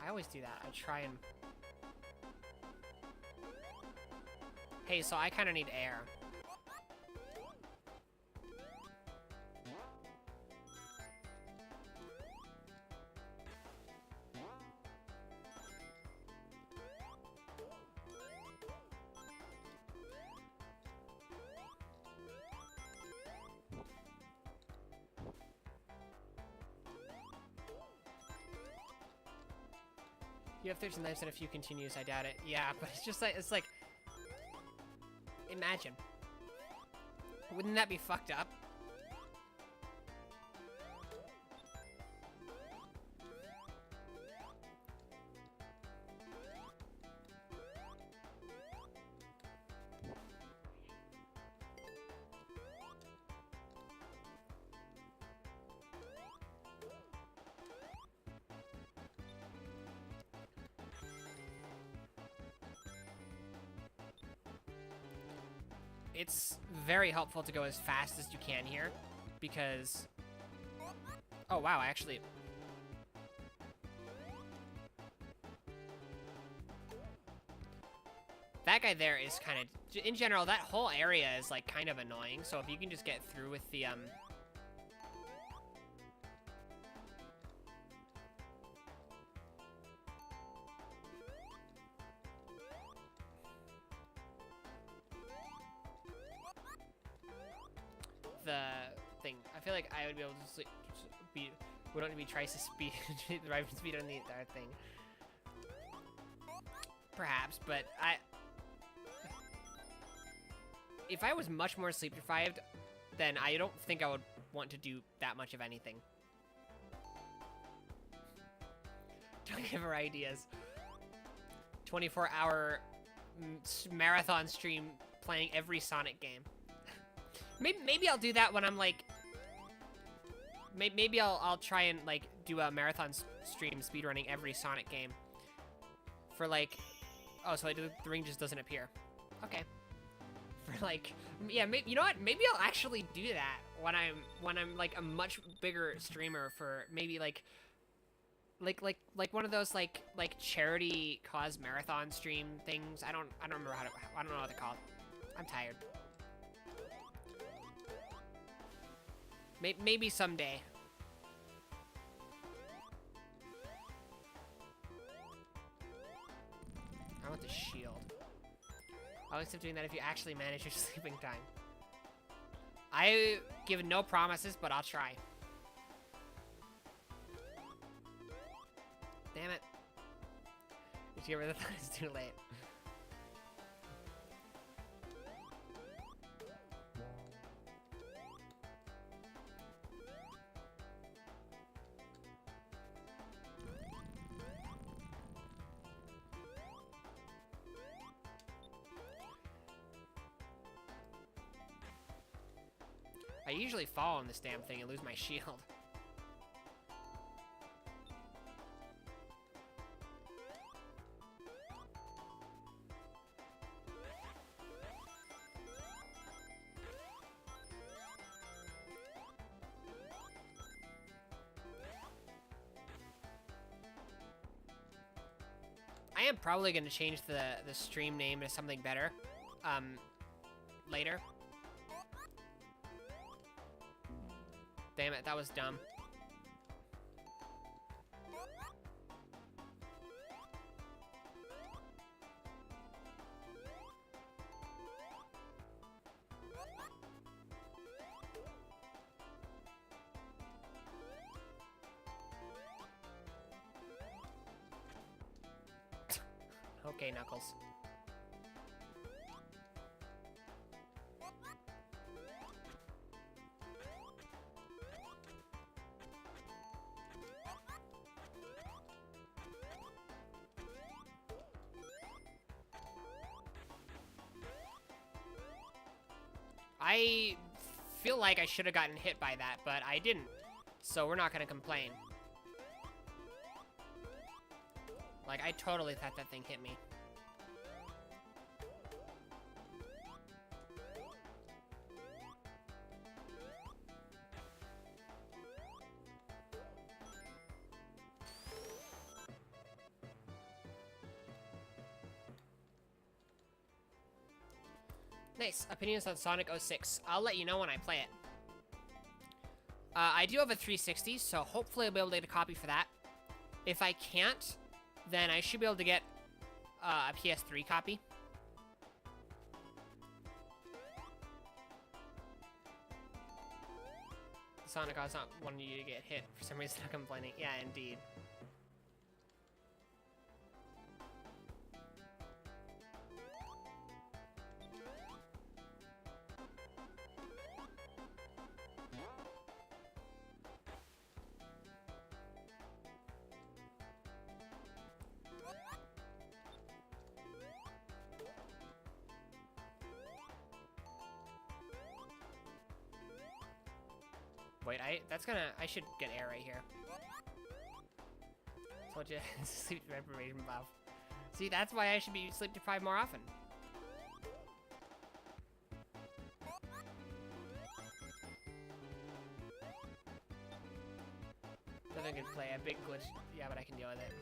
I always do that. I try and... Hey, so I kind of need air. You have 13 lives and a few continues, I doubt it. Yeah, but it's just like, imagine. Wouldn't that be fucked up? It's very helpful to go as fast as you can here, because... Oh, wow, actually... That guy there is kind of... In general, that whole area is, like, kind of annoying, so if you can just get through with the, thing. I feel like I would be able to be... We don't need to be twice the speed, the driving speed on the entire thing. Perhaps, but if I was much more sleep deprived, then I don't think I would want to do that much of anything. Don't give her ideas. 24-hour marathon stream playing every Sonic game. Maybe I'll do that when I'm like... Maybe I'll try and like do a marathon stream speedrunning every Sonic game. For like... Oh, so the ring just doesn't appear. Okay. For like... Yeah, you know what? Maybe I'll actually do that when I'm like a much bigger streamer for maybe like one of those like charity cause marathon stream things. I don't remember I don't know what they're called. I'm tired. Maybe someday. I want the shield. I'll accept doing that if you actually manage your sleeping time. I give no promises, but I'll try. Damn it. Did you get rid of that? It's too late. I usually fall on this damn thing and lose my shield. I am probably going to change the stream name to something better later. Damn it, that was dumb. Okay, Knuckles. I feel like I should have gotten hit by that, but I didn't. So we're not gonna complain. Like, I totally thought that thing hit me. Nice. Opinions on Sonic 06. I'll let you know when I play it. I do have a 360, so hopefully I'll be able to get a copy for that. If I can't, then I should be able to get a PS3 copy. Sonic, I was not wanting you to get hit. For some reason, I'm complaining. Yeah, indeed. Wait, I should get air right here. Told you, sleep deprivation buff. See, that's why I should be sleep deprived more often. Nothing could play, a big glitch. Yeah, but I can deal with it.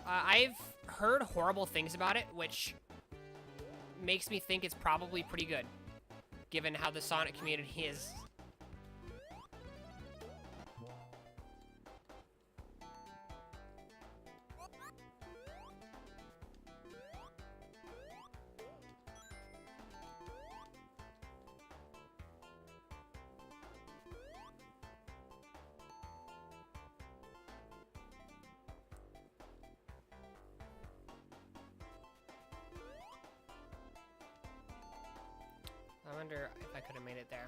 I've heard horrible things about it, which makes me think it's probably pretty good, given how the Sonic community is. I wonder if I could have made it there.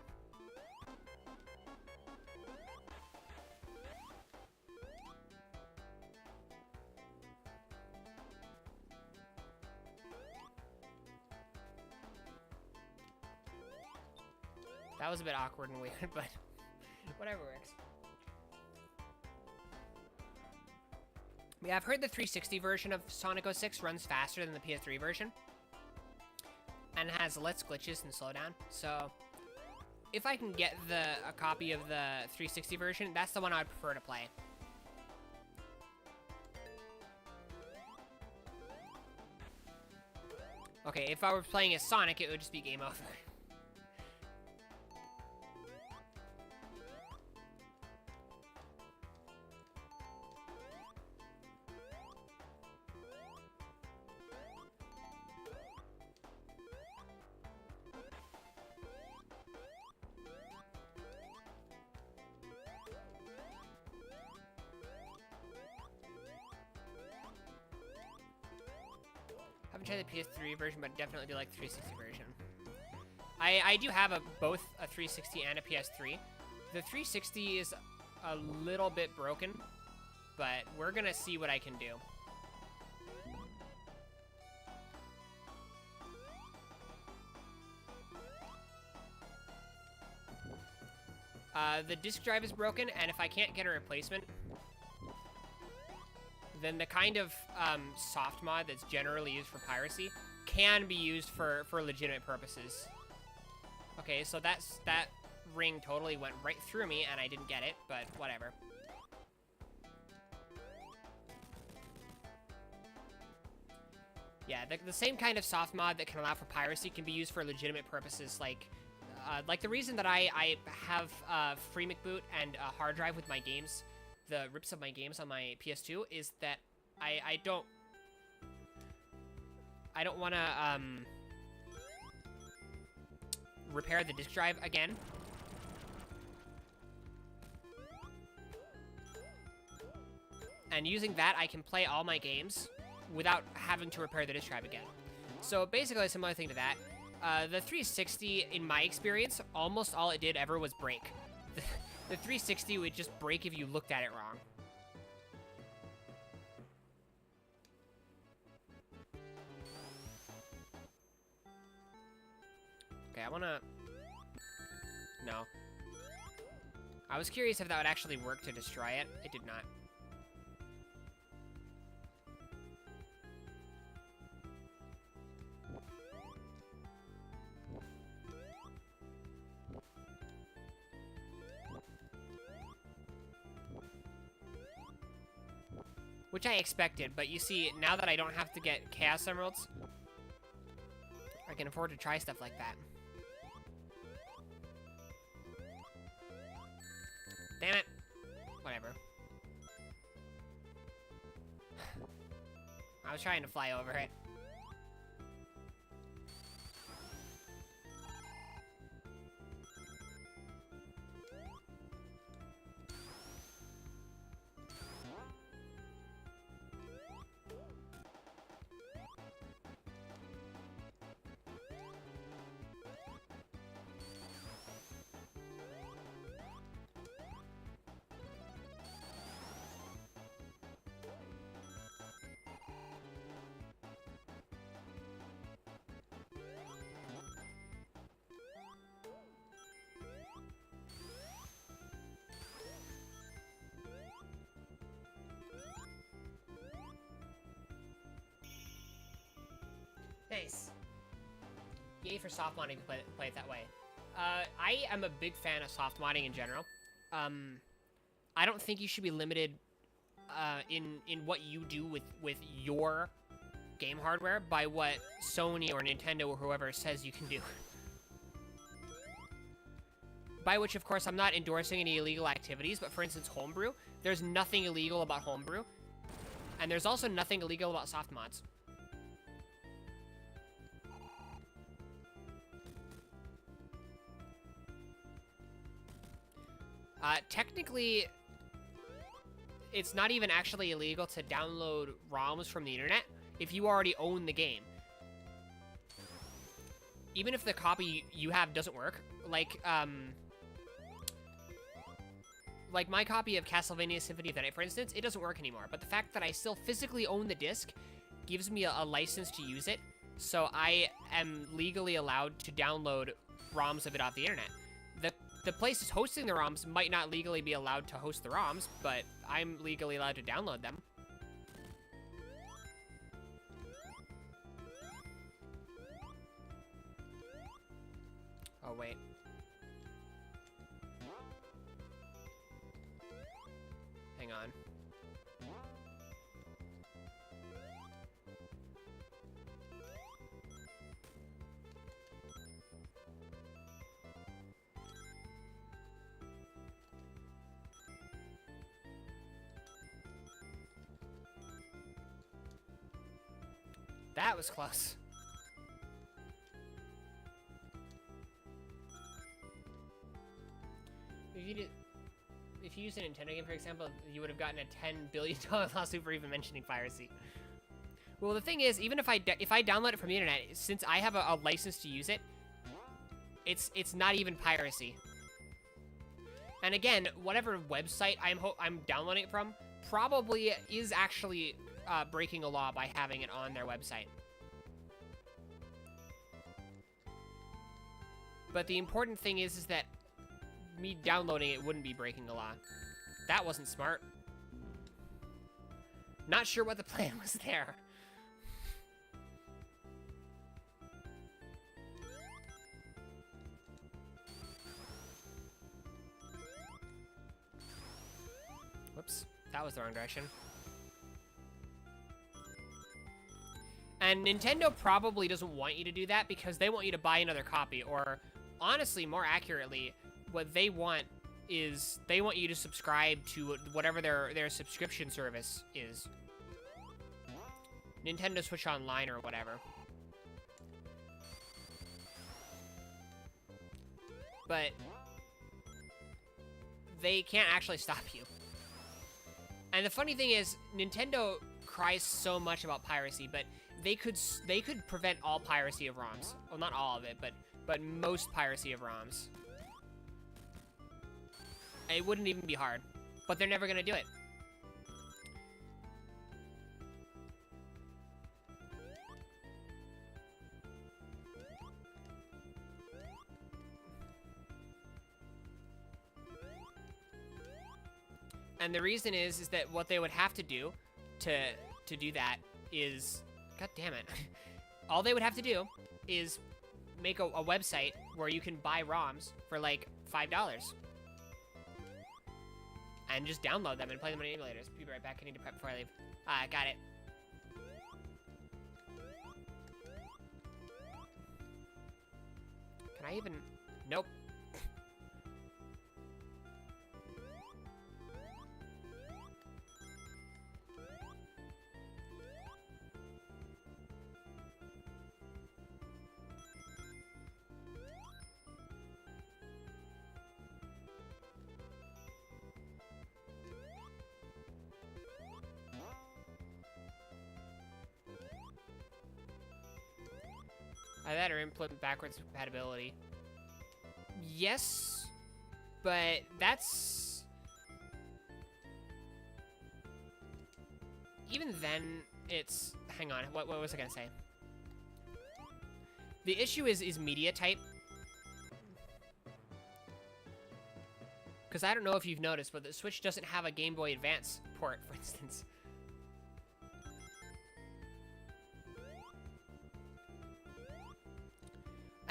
That was a bit awkward and weird, but whatever works. Yeah, I've heard the 360 version of Sonic 06 runs faster than the PS3 version. And has less glitches and slowdown. So, if I can get a copy of the 360 version, that's the one I'd prefer to play. Okay, if I were playing as Sonic, it would just be game over. Haven't tried the PS3 version, but definitely do like the 360 version. I do have both a 360 and a PS3. The 360 is a little bit broken, but we're gonna see what I can do. The disk drive is broken, and if I can't get a replacement, then the kind of soft mod that's generally used for piracy can be used for legitimate purposes. Okay, so that ring totally went right through me, and I didn't get it, but whatever. Yeah, the same kind of soft mod that can allow for piracy can be used for legitimate purposes, like the reason that I have free McBoot and a hard drive with my games, the rips of my games on my PS2, is that I don't want to repair the disk drive again. And using that, I can play all my games without having to repair the disk drive again. So basically a similar thing to that. The 360, in my experience, almost all it did ever was break. The 360 would just break if you looked at it wrong. Okay, I wanna... No. I was curious if that would actually work to destroy it. It did not. Which I expected, but you see, now that I don't have to get Chaos Emeralds, I can afford to try stuff like that. Damn it. Whatever. I was trying to fly over it. Nice. Yay for soft modding to play it that way. I am a big fan of soft modding in general. I don't think you should be limited in what you do with your game hardware by what Sony or Nintendo or whoever says you can do. By which, of course, I'm not endorsing any illegal activities, but for instance, homebrew. There's nothing illegal about homebrew. And there's also nothing illegal about soft mods. Technically, it's not even actually illegal to download ROMs from the internet if you already own the game. Even if the copy you have doesn't work, like my copy of Castlevania Symphony of the Night, for instance, it doesn't work anymore. But the fact that I still physically own the disc gives me a license to use it, so I am legally allowed to download ROMs of it off the internet. The places hosting the ROMs might not legally be allowed to host the ROMs, but I'm legally allowed to download them. Oh, wait. Hang on. That was close. If you used a Nintendo game, for example, you would have gotten a $10 billion lawsuit for even mentioning piracy. Well, the thing is, even if I download it from the internet, since I have a license to use it, it's not even piracy. And again, whatever website I'm downloading it from probably is actually breaking a law by having it on their website. But the important thing is that me downloading it wouldn't be breaking the law. That wasn't smart. Not sure what the plan was there. Whoops, that was the wrong direction. And Nintendo probably doesn't want you to do that because they want you to buy another copy, or honestly, more accurately, what they want is they want you to subscribe to whatever their subscription service is. Nintendo Switch Online or whatever. But they can't actually stop you. And the funny thing is, Nintendo cries so much about piracy, but they could prevent all piracy of ROMs. Well, not all of it, but most piracy of ROMs. It wouldn't even be hard, but they're never gonna do it. And the reason is that what they would have to do to do that is, god damn it, all they would have to do is make a website where you can buy ROMs for like $5. And just download them and play them on emulators. Be right back. I need to prep before I leave. Got it. Can I even... Nope. That or implement backwards compatibility. Yes, but that's... Even then, it's... Hang on, what was I gonna say? The issue is media type. Because I don't know if you've noticed, but the Switch doesn't have a Game Boy Advance port, for instance.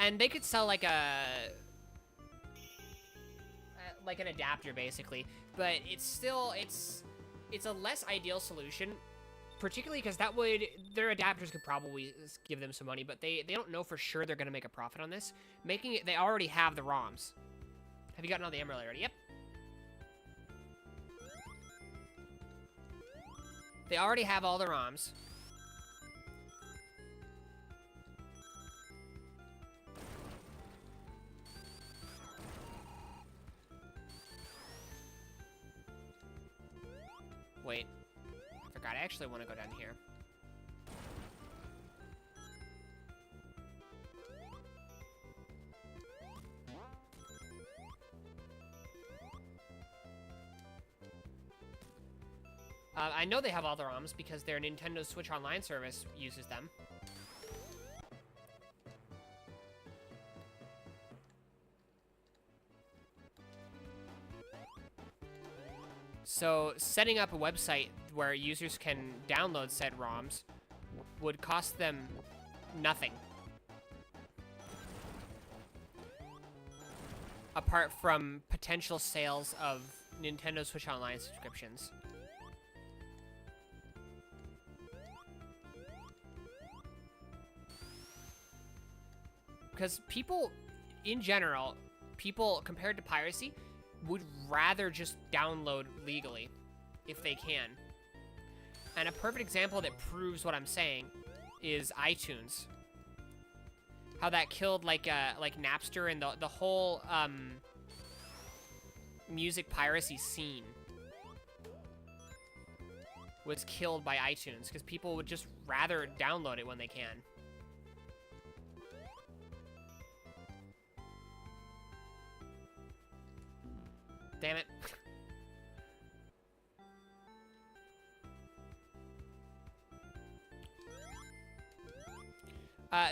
And they could sell like like an adapter basically, but it's still it's a less ideal solution, particularly because their adapters could probably give them some money, but they don't know for sure they're gonna make a profit on this. They already have the ROMs. Have you gotten all the emerald already? Yep. They already have all the ROMs. Wait, I forgot. I actually want to go down here. I know they have all the ROMs because their Nintendo Switch Online service uses them. So setting up a website where users can download said ROMs would cost them nothing. Apart from potential sales of Nintendo Switch Online subscriptions. Because people, in general, compared to piracy, would rather just download legally if they can. And a perfect example that proves what I'm saying is iTunes. How that killed like Napster and the whole music piracy scene was killed by iTunes because people would just rather download it when they can. Damn it.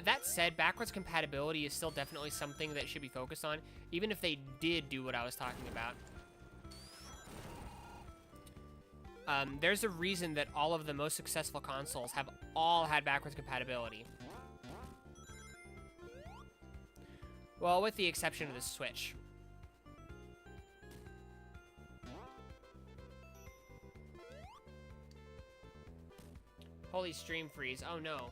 That said, backwards compatibility is still definitely something that should be focused on, even if they did do what I was talking about. There's a reason that all of the most successful consoles have all had backwards compatibility. Well, with the exception of the Switch. Holy stream freeze. Oh no.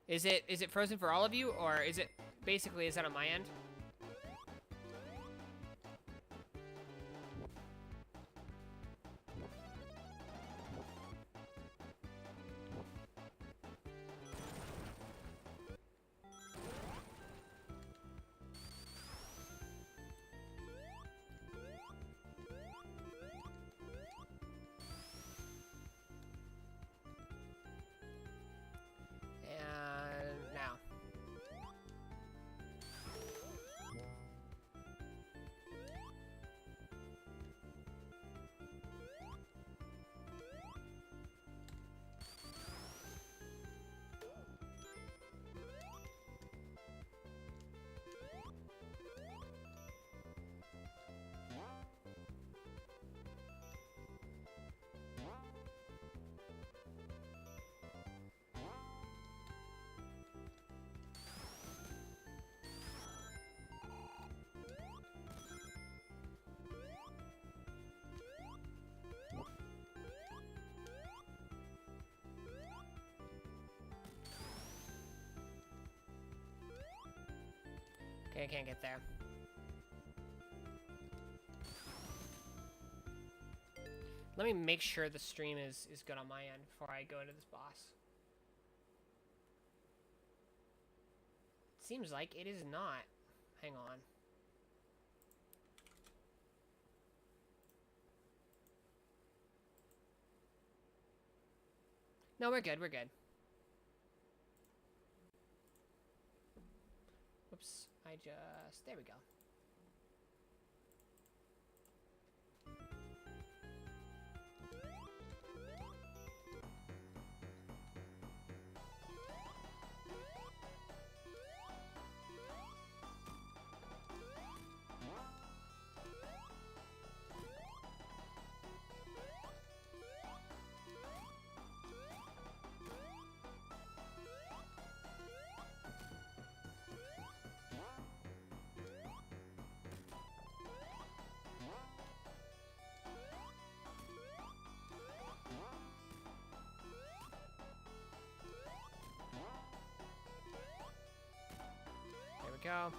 Is it frozen for all of you, or is it basically, is that on my end? Okay, I can't get there. Let me make sure the stream is good on my end before I go into this boss. It seems like it is not. Hang on. No, we're good, we're good. Whoops, there we go. Go.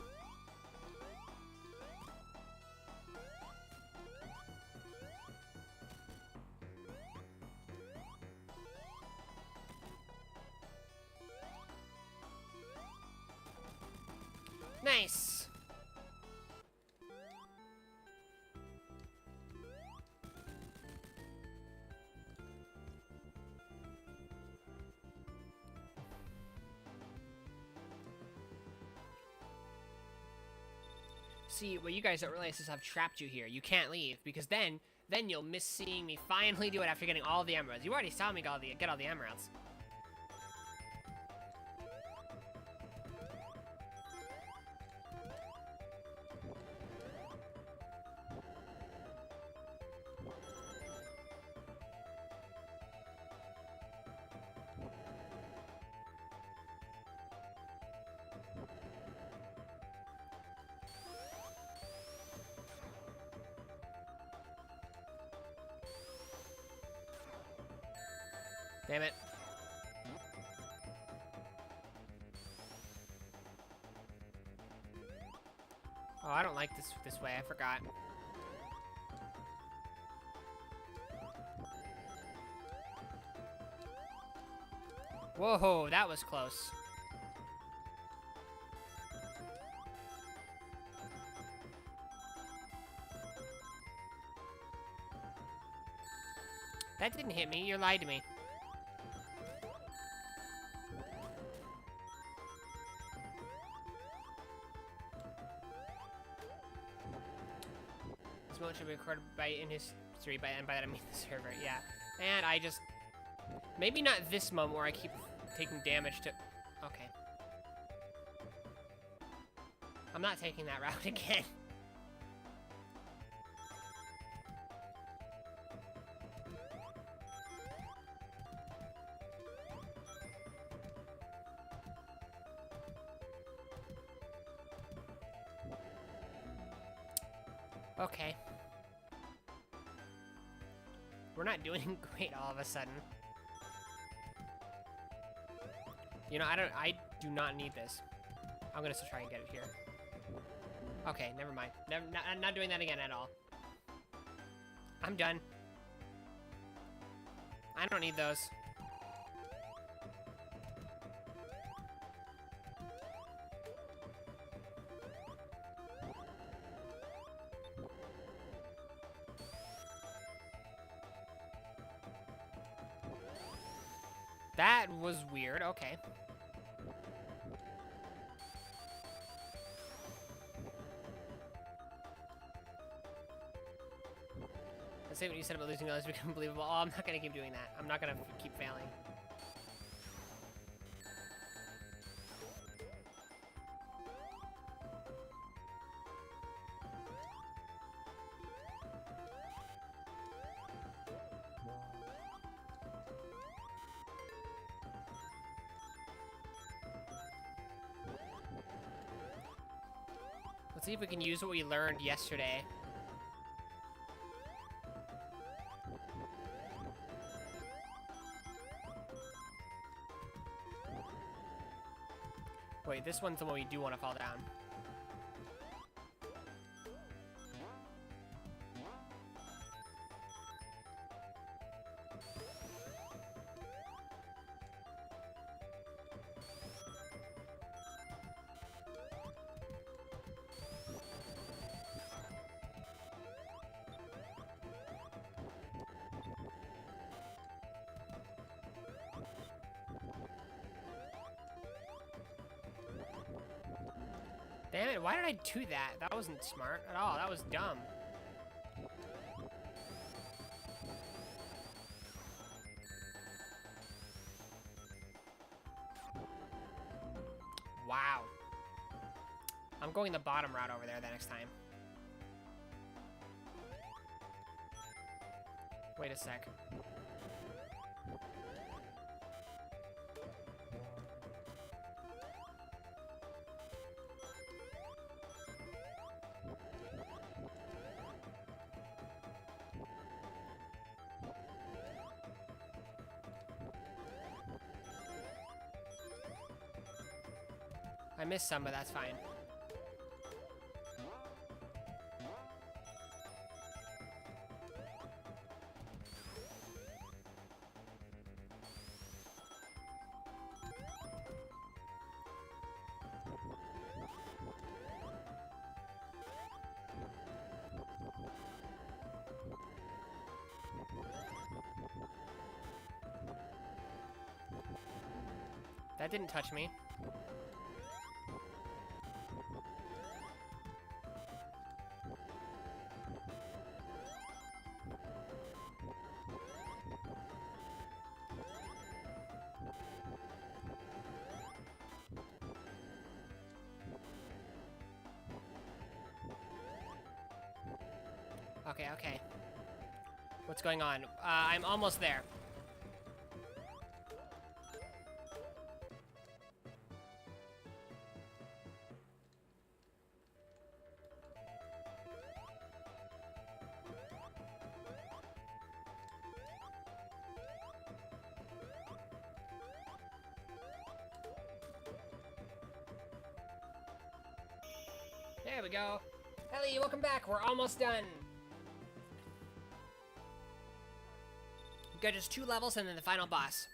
Nice. See, what you guys don't realize is I've trapped you here. You can't leave, because then you'll miss seeing me finally do it after getting all the emeralds. You already saw me get all the emeralds. Damn it. Oh, I don't like this way. I forgot. Whoa, that was close. That didn't hit me. You lied to me. This moment should be recorded in history, and by that I mean the server. Yeah. And I just... Maybe not this moment where I keep taking damage to... Okay. I'm not taking that route again. Okay. We're not doing great all of a sudden. You know, I do not need this. I'm gonna still try and get it here. Okay, never mind. Not doing that again at all. I'm done. I don't need those. That was weird. Okay. Let's say what you said about losing others become believable. Oh, I'm not gonna keep doing that. I'm not gonna keep failing. Let's see if we can use what we learned yesterday. Wait, this one's the one we do want to fall down. Damn it, why did I do that? That wasn't smart at all. That was dumb. Wow. I'm going the bottom route over there the next time. Wait a sec. I missed some, but that's fine. That didn't touch me. Okay, okay. What's going on? I'm almost there. There we go. Ellie, welcome back. We're almost done. We've got just 2 levels and then the final boss.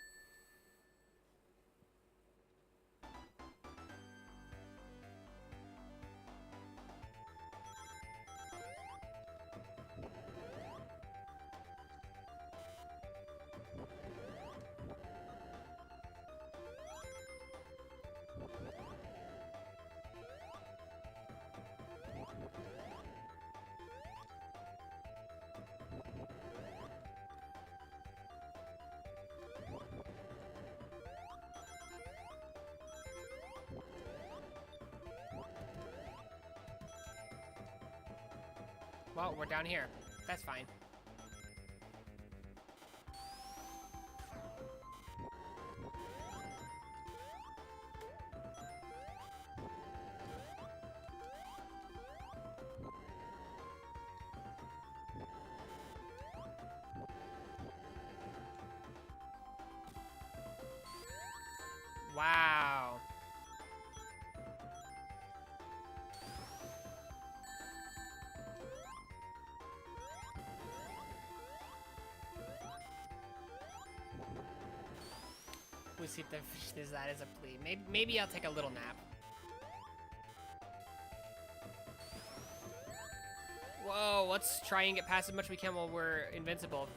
Well, we're down here. That's fine. Wow. We see if the fish is that as a plea. Maybe I'll take a little nap. Whoa, let's try and get past as much as we can while we're invincible.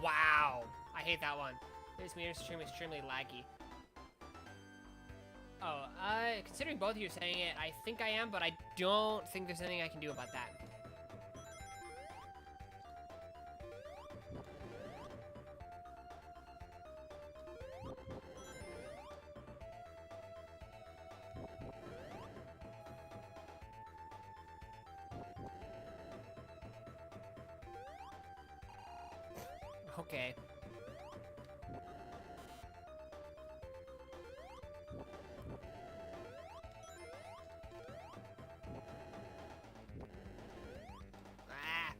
Wow, I hate that one. This meter is extremely laggy. Oh, considering both of you are saying it, I think I am, but I don't think there's anything I can do about that. Okay. Ah!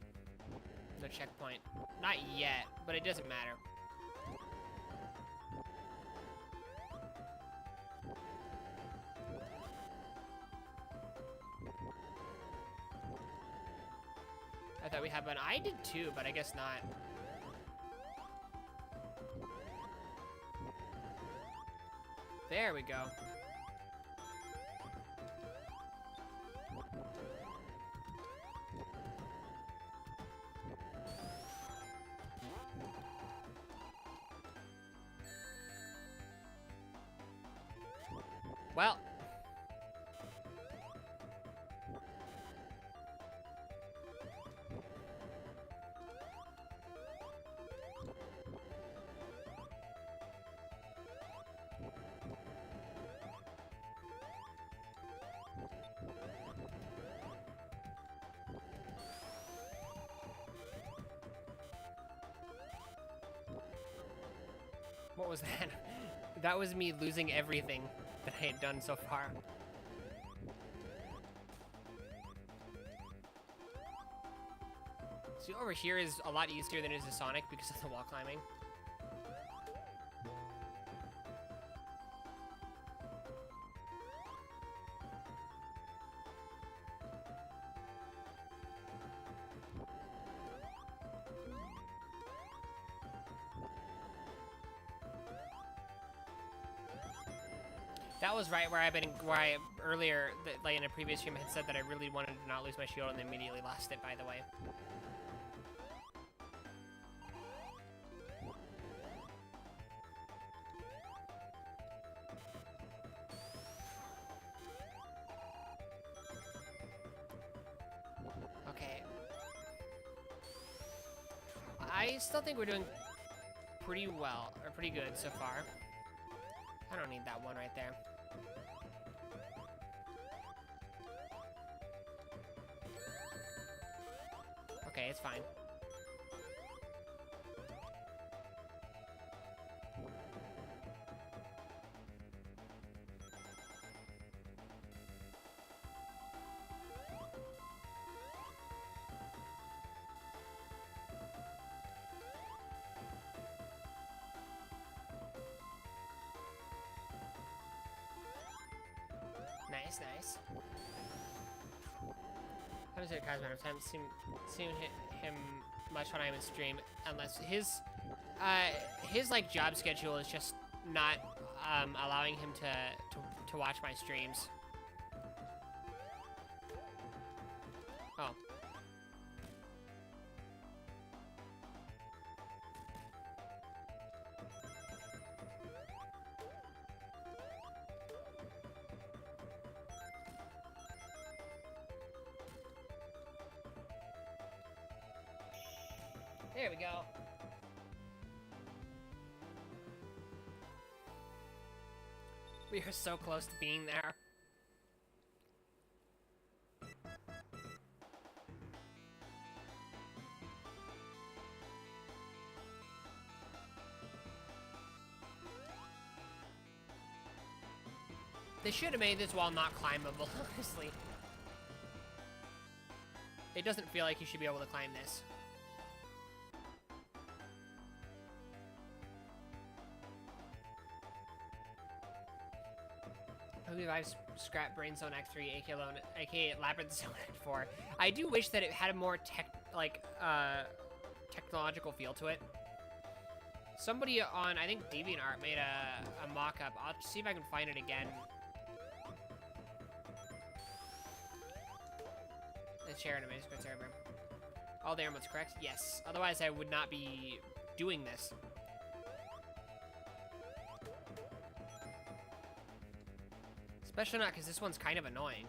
No checkpoint. Not yet, but it doesn't matter. I thought we had one. I did too, but I guess not. There we go. Well. What was that? That was me losing everything that I had done so far. See, over here is a lot easier than it is in Sonic because of the wall climbing. That was right where I earlier, like in a previous stream, had said that I really wanted to not lose my shield and immediately lost it, by the way. Okay. I still think we're doing pretty well, or pretty good so far. I don't need that one right there. Okay, it's fine. Nice, nice. How does it cause matter of time? Seem him much when I'm in stream, unless his like job schedule is just not allowing him to watch my streams. Oh. There we go. We are so close to being there. They should have made this wall not climbable, honestly. It doesn't feel like you should be able to climb this. I believe I've scrapped Brain Zone X3, aka Labyrinth Zone X4. I do wish that it had a more technological feel to it. Somebody on, I think DeviantArt made a mock-up. I'll see if I can find it again. Let's share it in a Discord server. All the inputs correct? Yes. Otherwise, I would not be doing this. Especially not because this one's kind of annoying.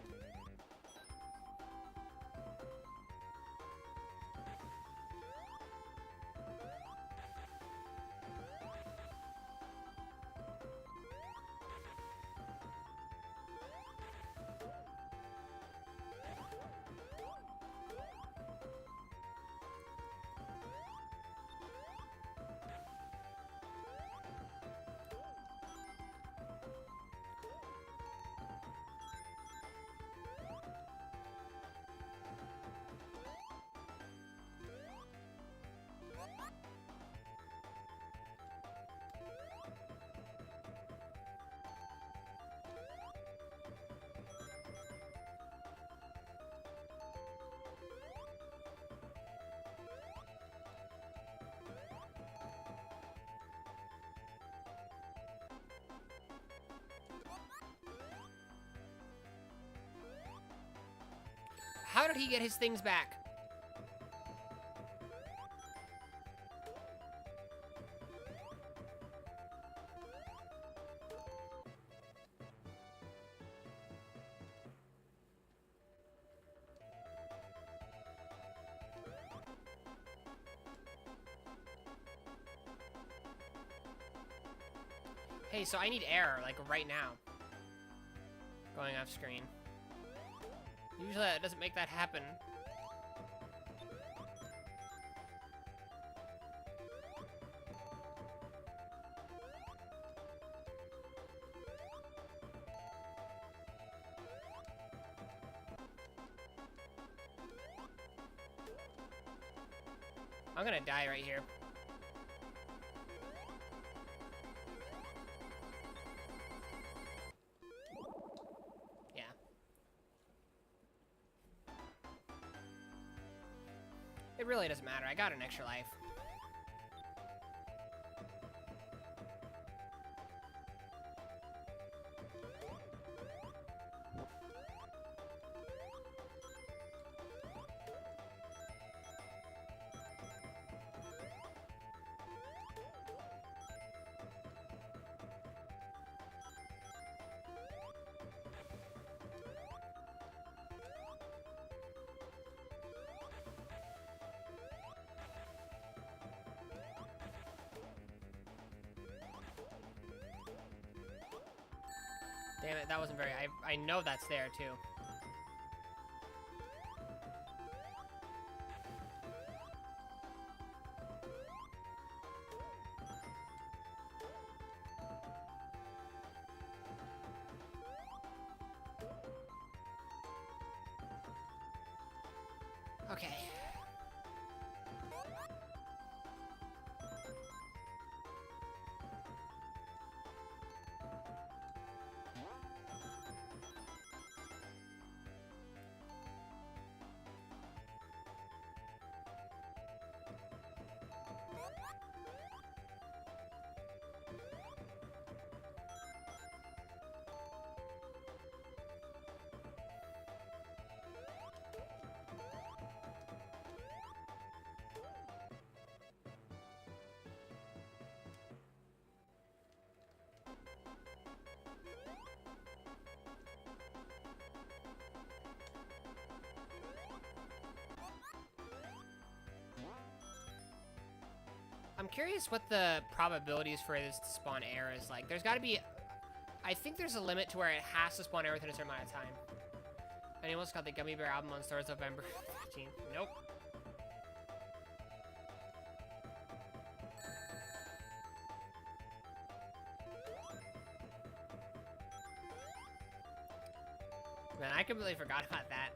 How did he get his things back? Hey, so I need air, like, right now. Going off screen. Usually that doesn't make that happen. I'm gonna die right here. It really doesn't matter. I got an extra life. Damn it, that wasn't very... I know that's there, too. Okay. curious what the probabilities for this to spawn air is like. There's got to be... I think there's a limit to where it has to spawn air within a certain amount of time. Anyone's got the Gummy Bear album on stores November 15th. Nope. Man, I completely forgot about that.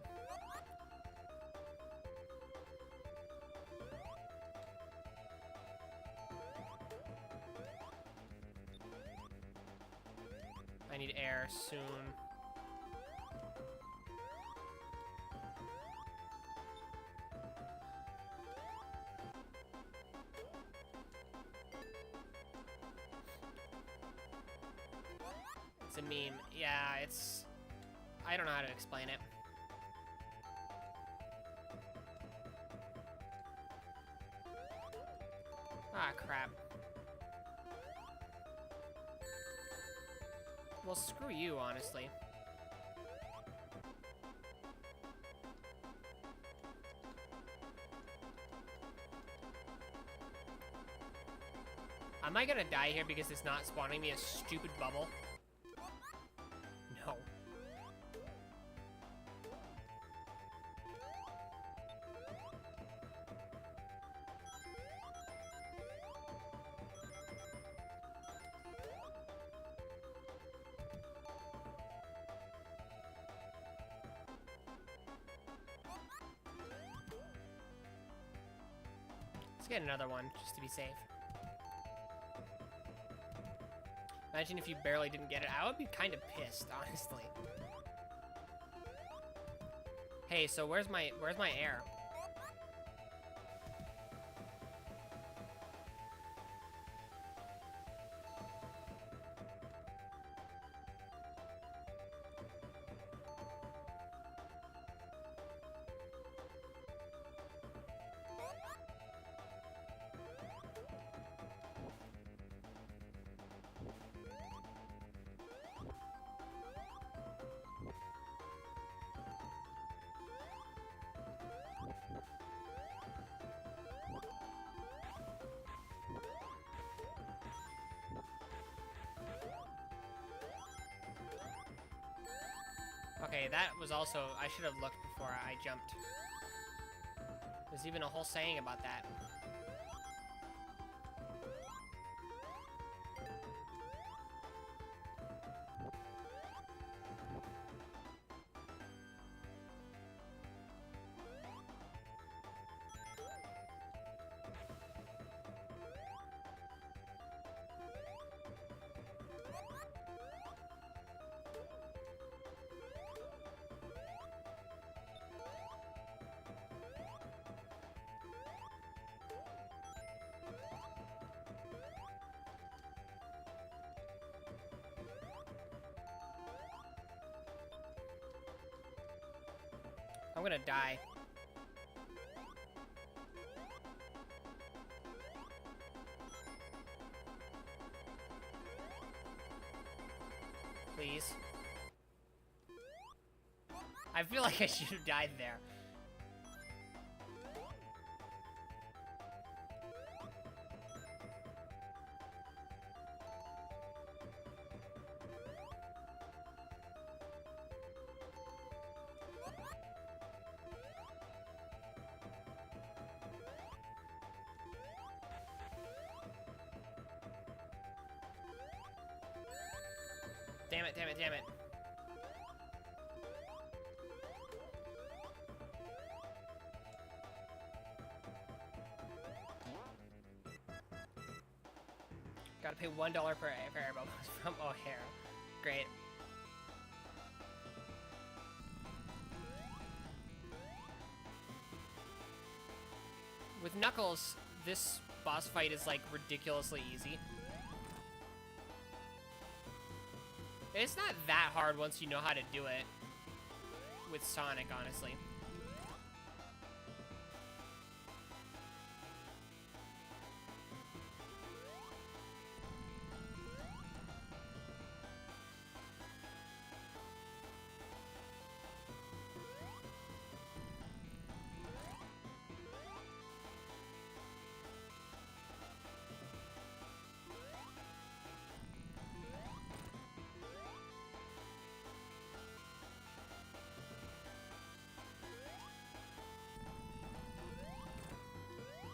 I need air soon. It's a meme. Yeah, it's... I don't know how to explain it. Ah, crap. Well, screw you, honestly. Am I gonna die here because it's not spawning me a stupid bubble? No. Let's get another one, just to be safe. Imagine if you barely didn't get it. I would be kind of pissed, honestly. Hey, so where's my air? Okay, that was also... I should have looked before I jumped. There's even a whole saying about that. I'm gonna die. Please. I feel like I should have died there. Damn it, damn it, damn it. Gotta pay $1 per air bubbles from O'Hara. Great. With Knuckles, this boss fight is like ridiculously easy. It's not that hard once you know how to do it with Sonic, honestly.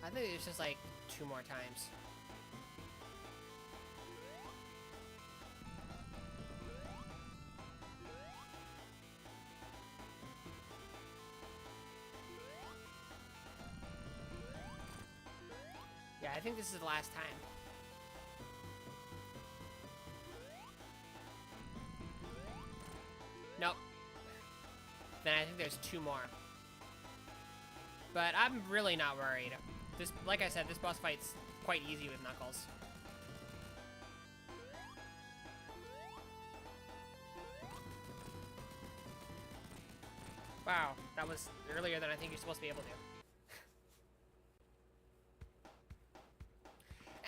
I think it's just like 2 more times. Yeah, I think this is the last time. Nope. Then I think there's 2 more. But I'm really not worried. This, like I said, this boss fight's quite easy with Knuckles. Wow, that was earlier than I think you're supposed to be able to.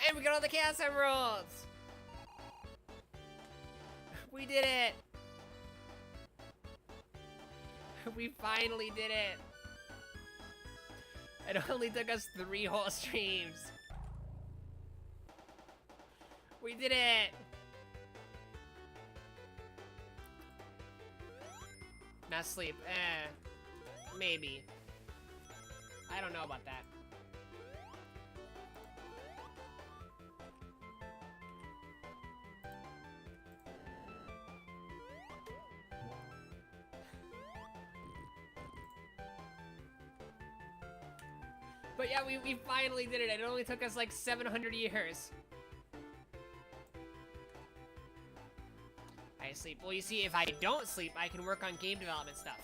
And we got all the Chaos Emeralds! We did it! We finally did it! It only took us 3 whole streams. We did it! Not sleep, maybe. I don't know about that. But yeah, we finally did it. It only took us like 700 years. I sleep. Well, you see, if I don't sleep, I can work on game development stuff.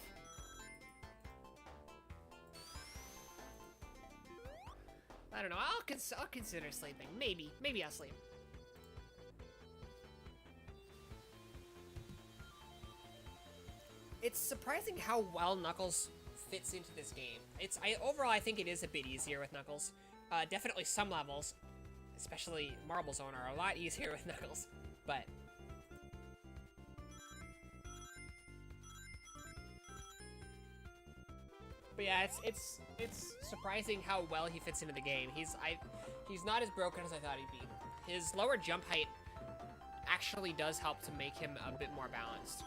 I don't know. I'll consider sleeping. Maybe I'll sleep. It's surprising how well Knuckles fits into this game. Overall, I think it is a bit easier with Knuckles. Definitely some levels, especially Marble Zone, are a lot easier with Knuckles. But yeah, it's surprising how well he fits into the game. He's not as broken as I thought he'd be. His lower jump height actually does help to make him a bit more balanced.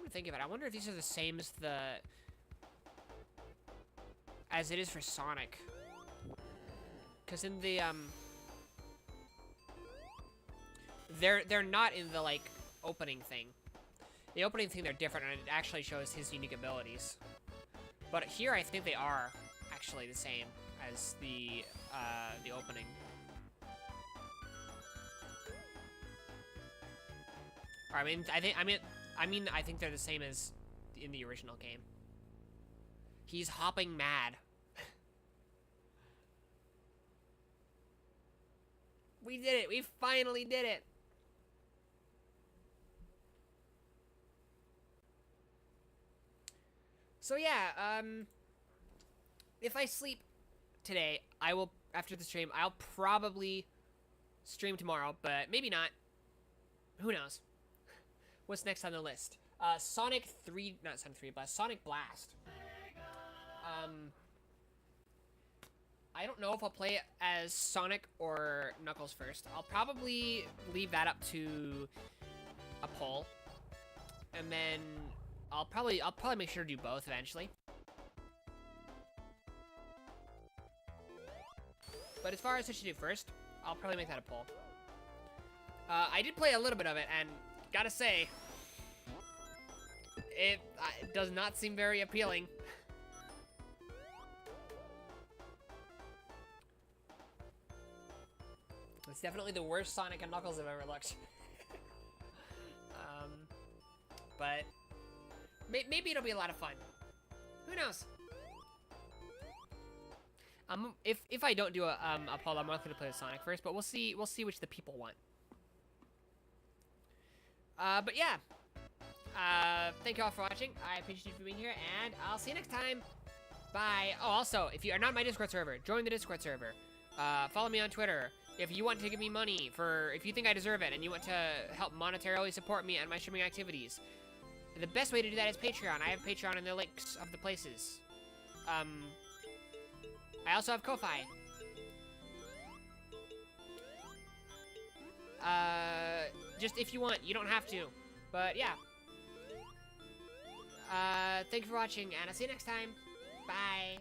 Think of it. I wonder if these are the same as it is for Sonic. Because in the they're not in the like opening thing. The opening thing, they're different, and it actually shows his unique abilities. But here, I think they are actually the same as the opening. Or, I think they're the same as in the original game. He's hopping mad. We did it! We finally did it! So yeah, if I sleep today, I will, after the stream, I'll probably stream tomorrow, but maybe not. Who knows? What's next on the list? Sonic Blast. I don't know if I'll play it as Sonic or Knuckles first. I'll probably leave that up to a poll. And then I'll probably make sure to do both eventually. But as far as what to do first, I'll probably make that a poll. I did play a little bit of it, and gotta say, it does not seem very appealing. It's definitely the worst Sonic and Knuckles I've ever looked. But maybe it'll be a lot of fun. Who knows? If I don't do a poll, I'm likely to play with Sonic first, but we'll see which the people want. But yeah. Thank you all for watching. I appreciate you for being here, and I'll see you next time. Bye. Oh, also, if you are not in my Discord server, join the Discord server. Follow me on Twitter. If you want to give me money if you think I deserve it, and you want to help monetarily support me and my streaming activities, the best way to do that is Patreon. I have Patreon in the links of the places. I also have Ko-Fi. Just if you want, you don't have to. But yeah. Thank you for watching, and I'll see you next time. Bye.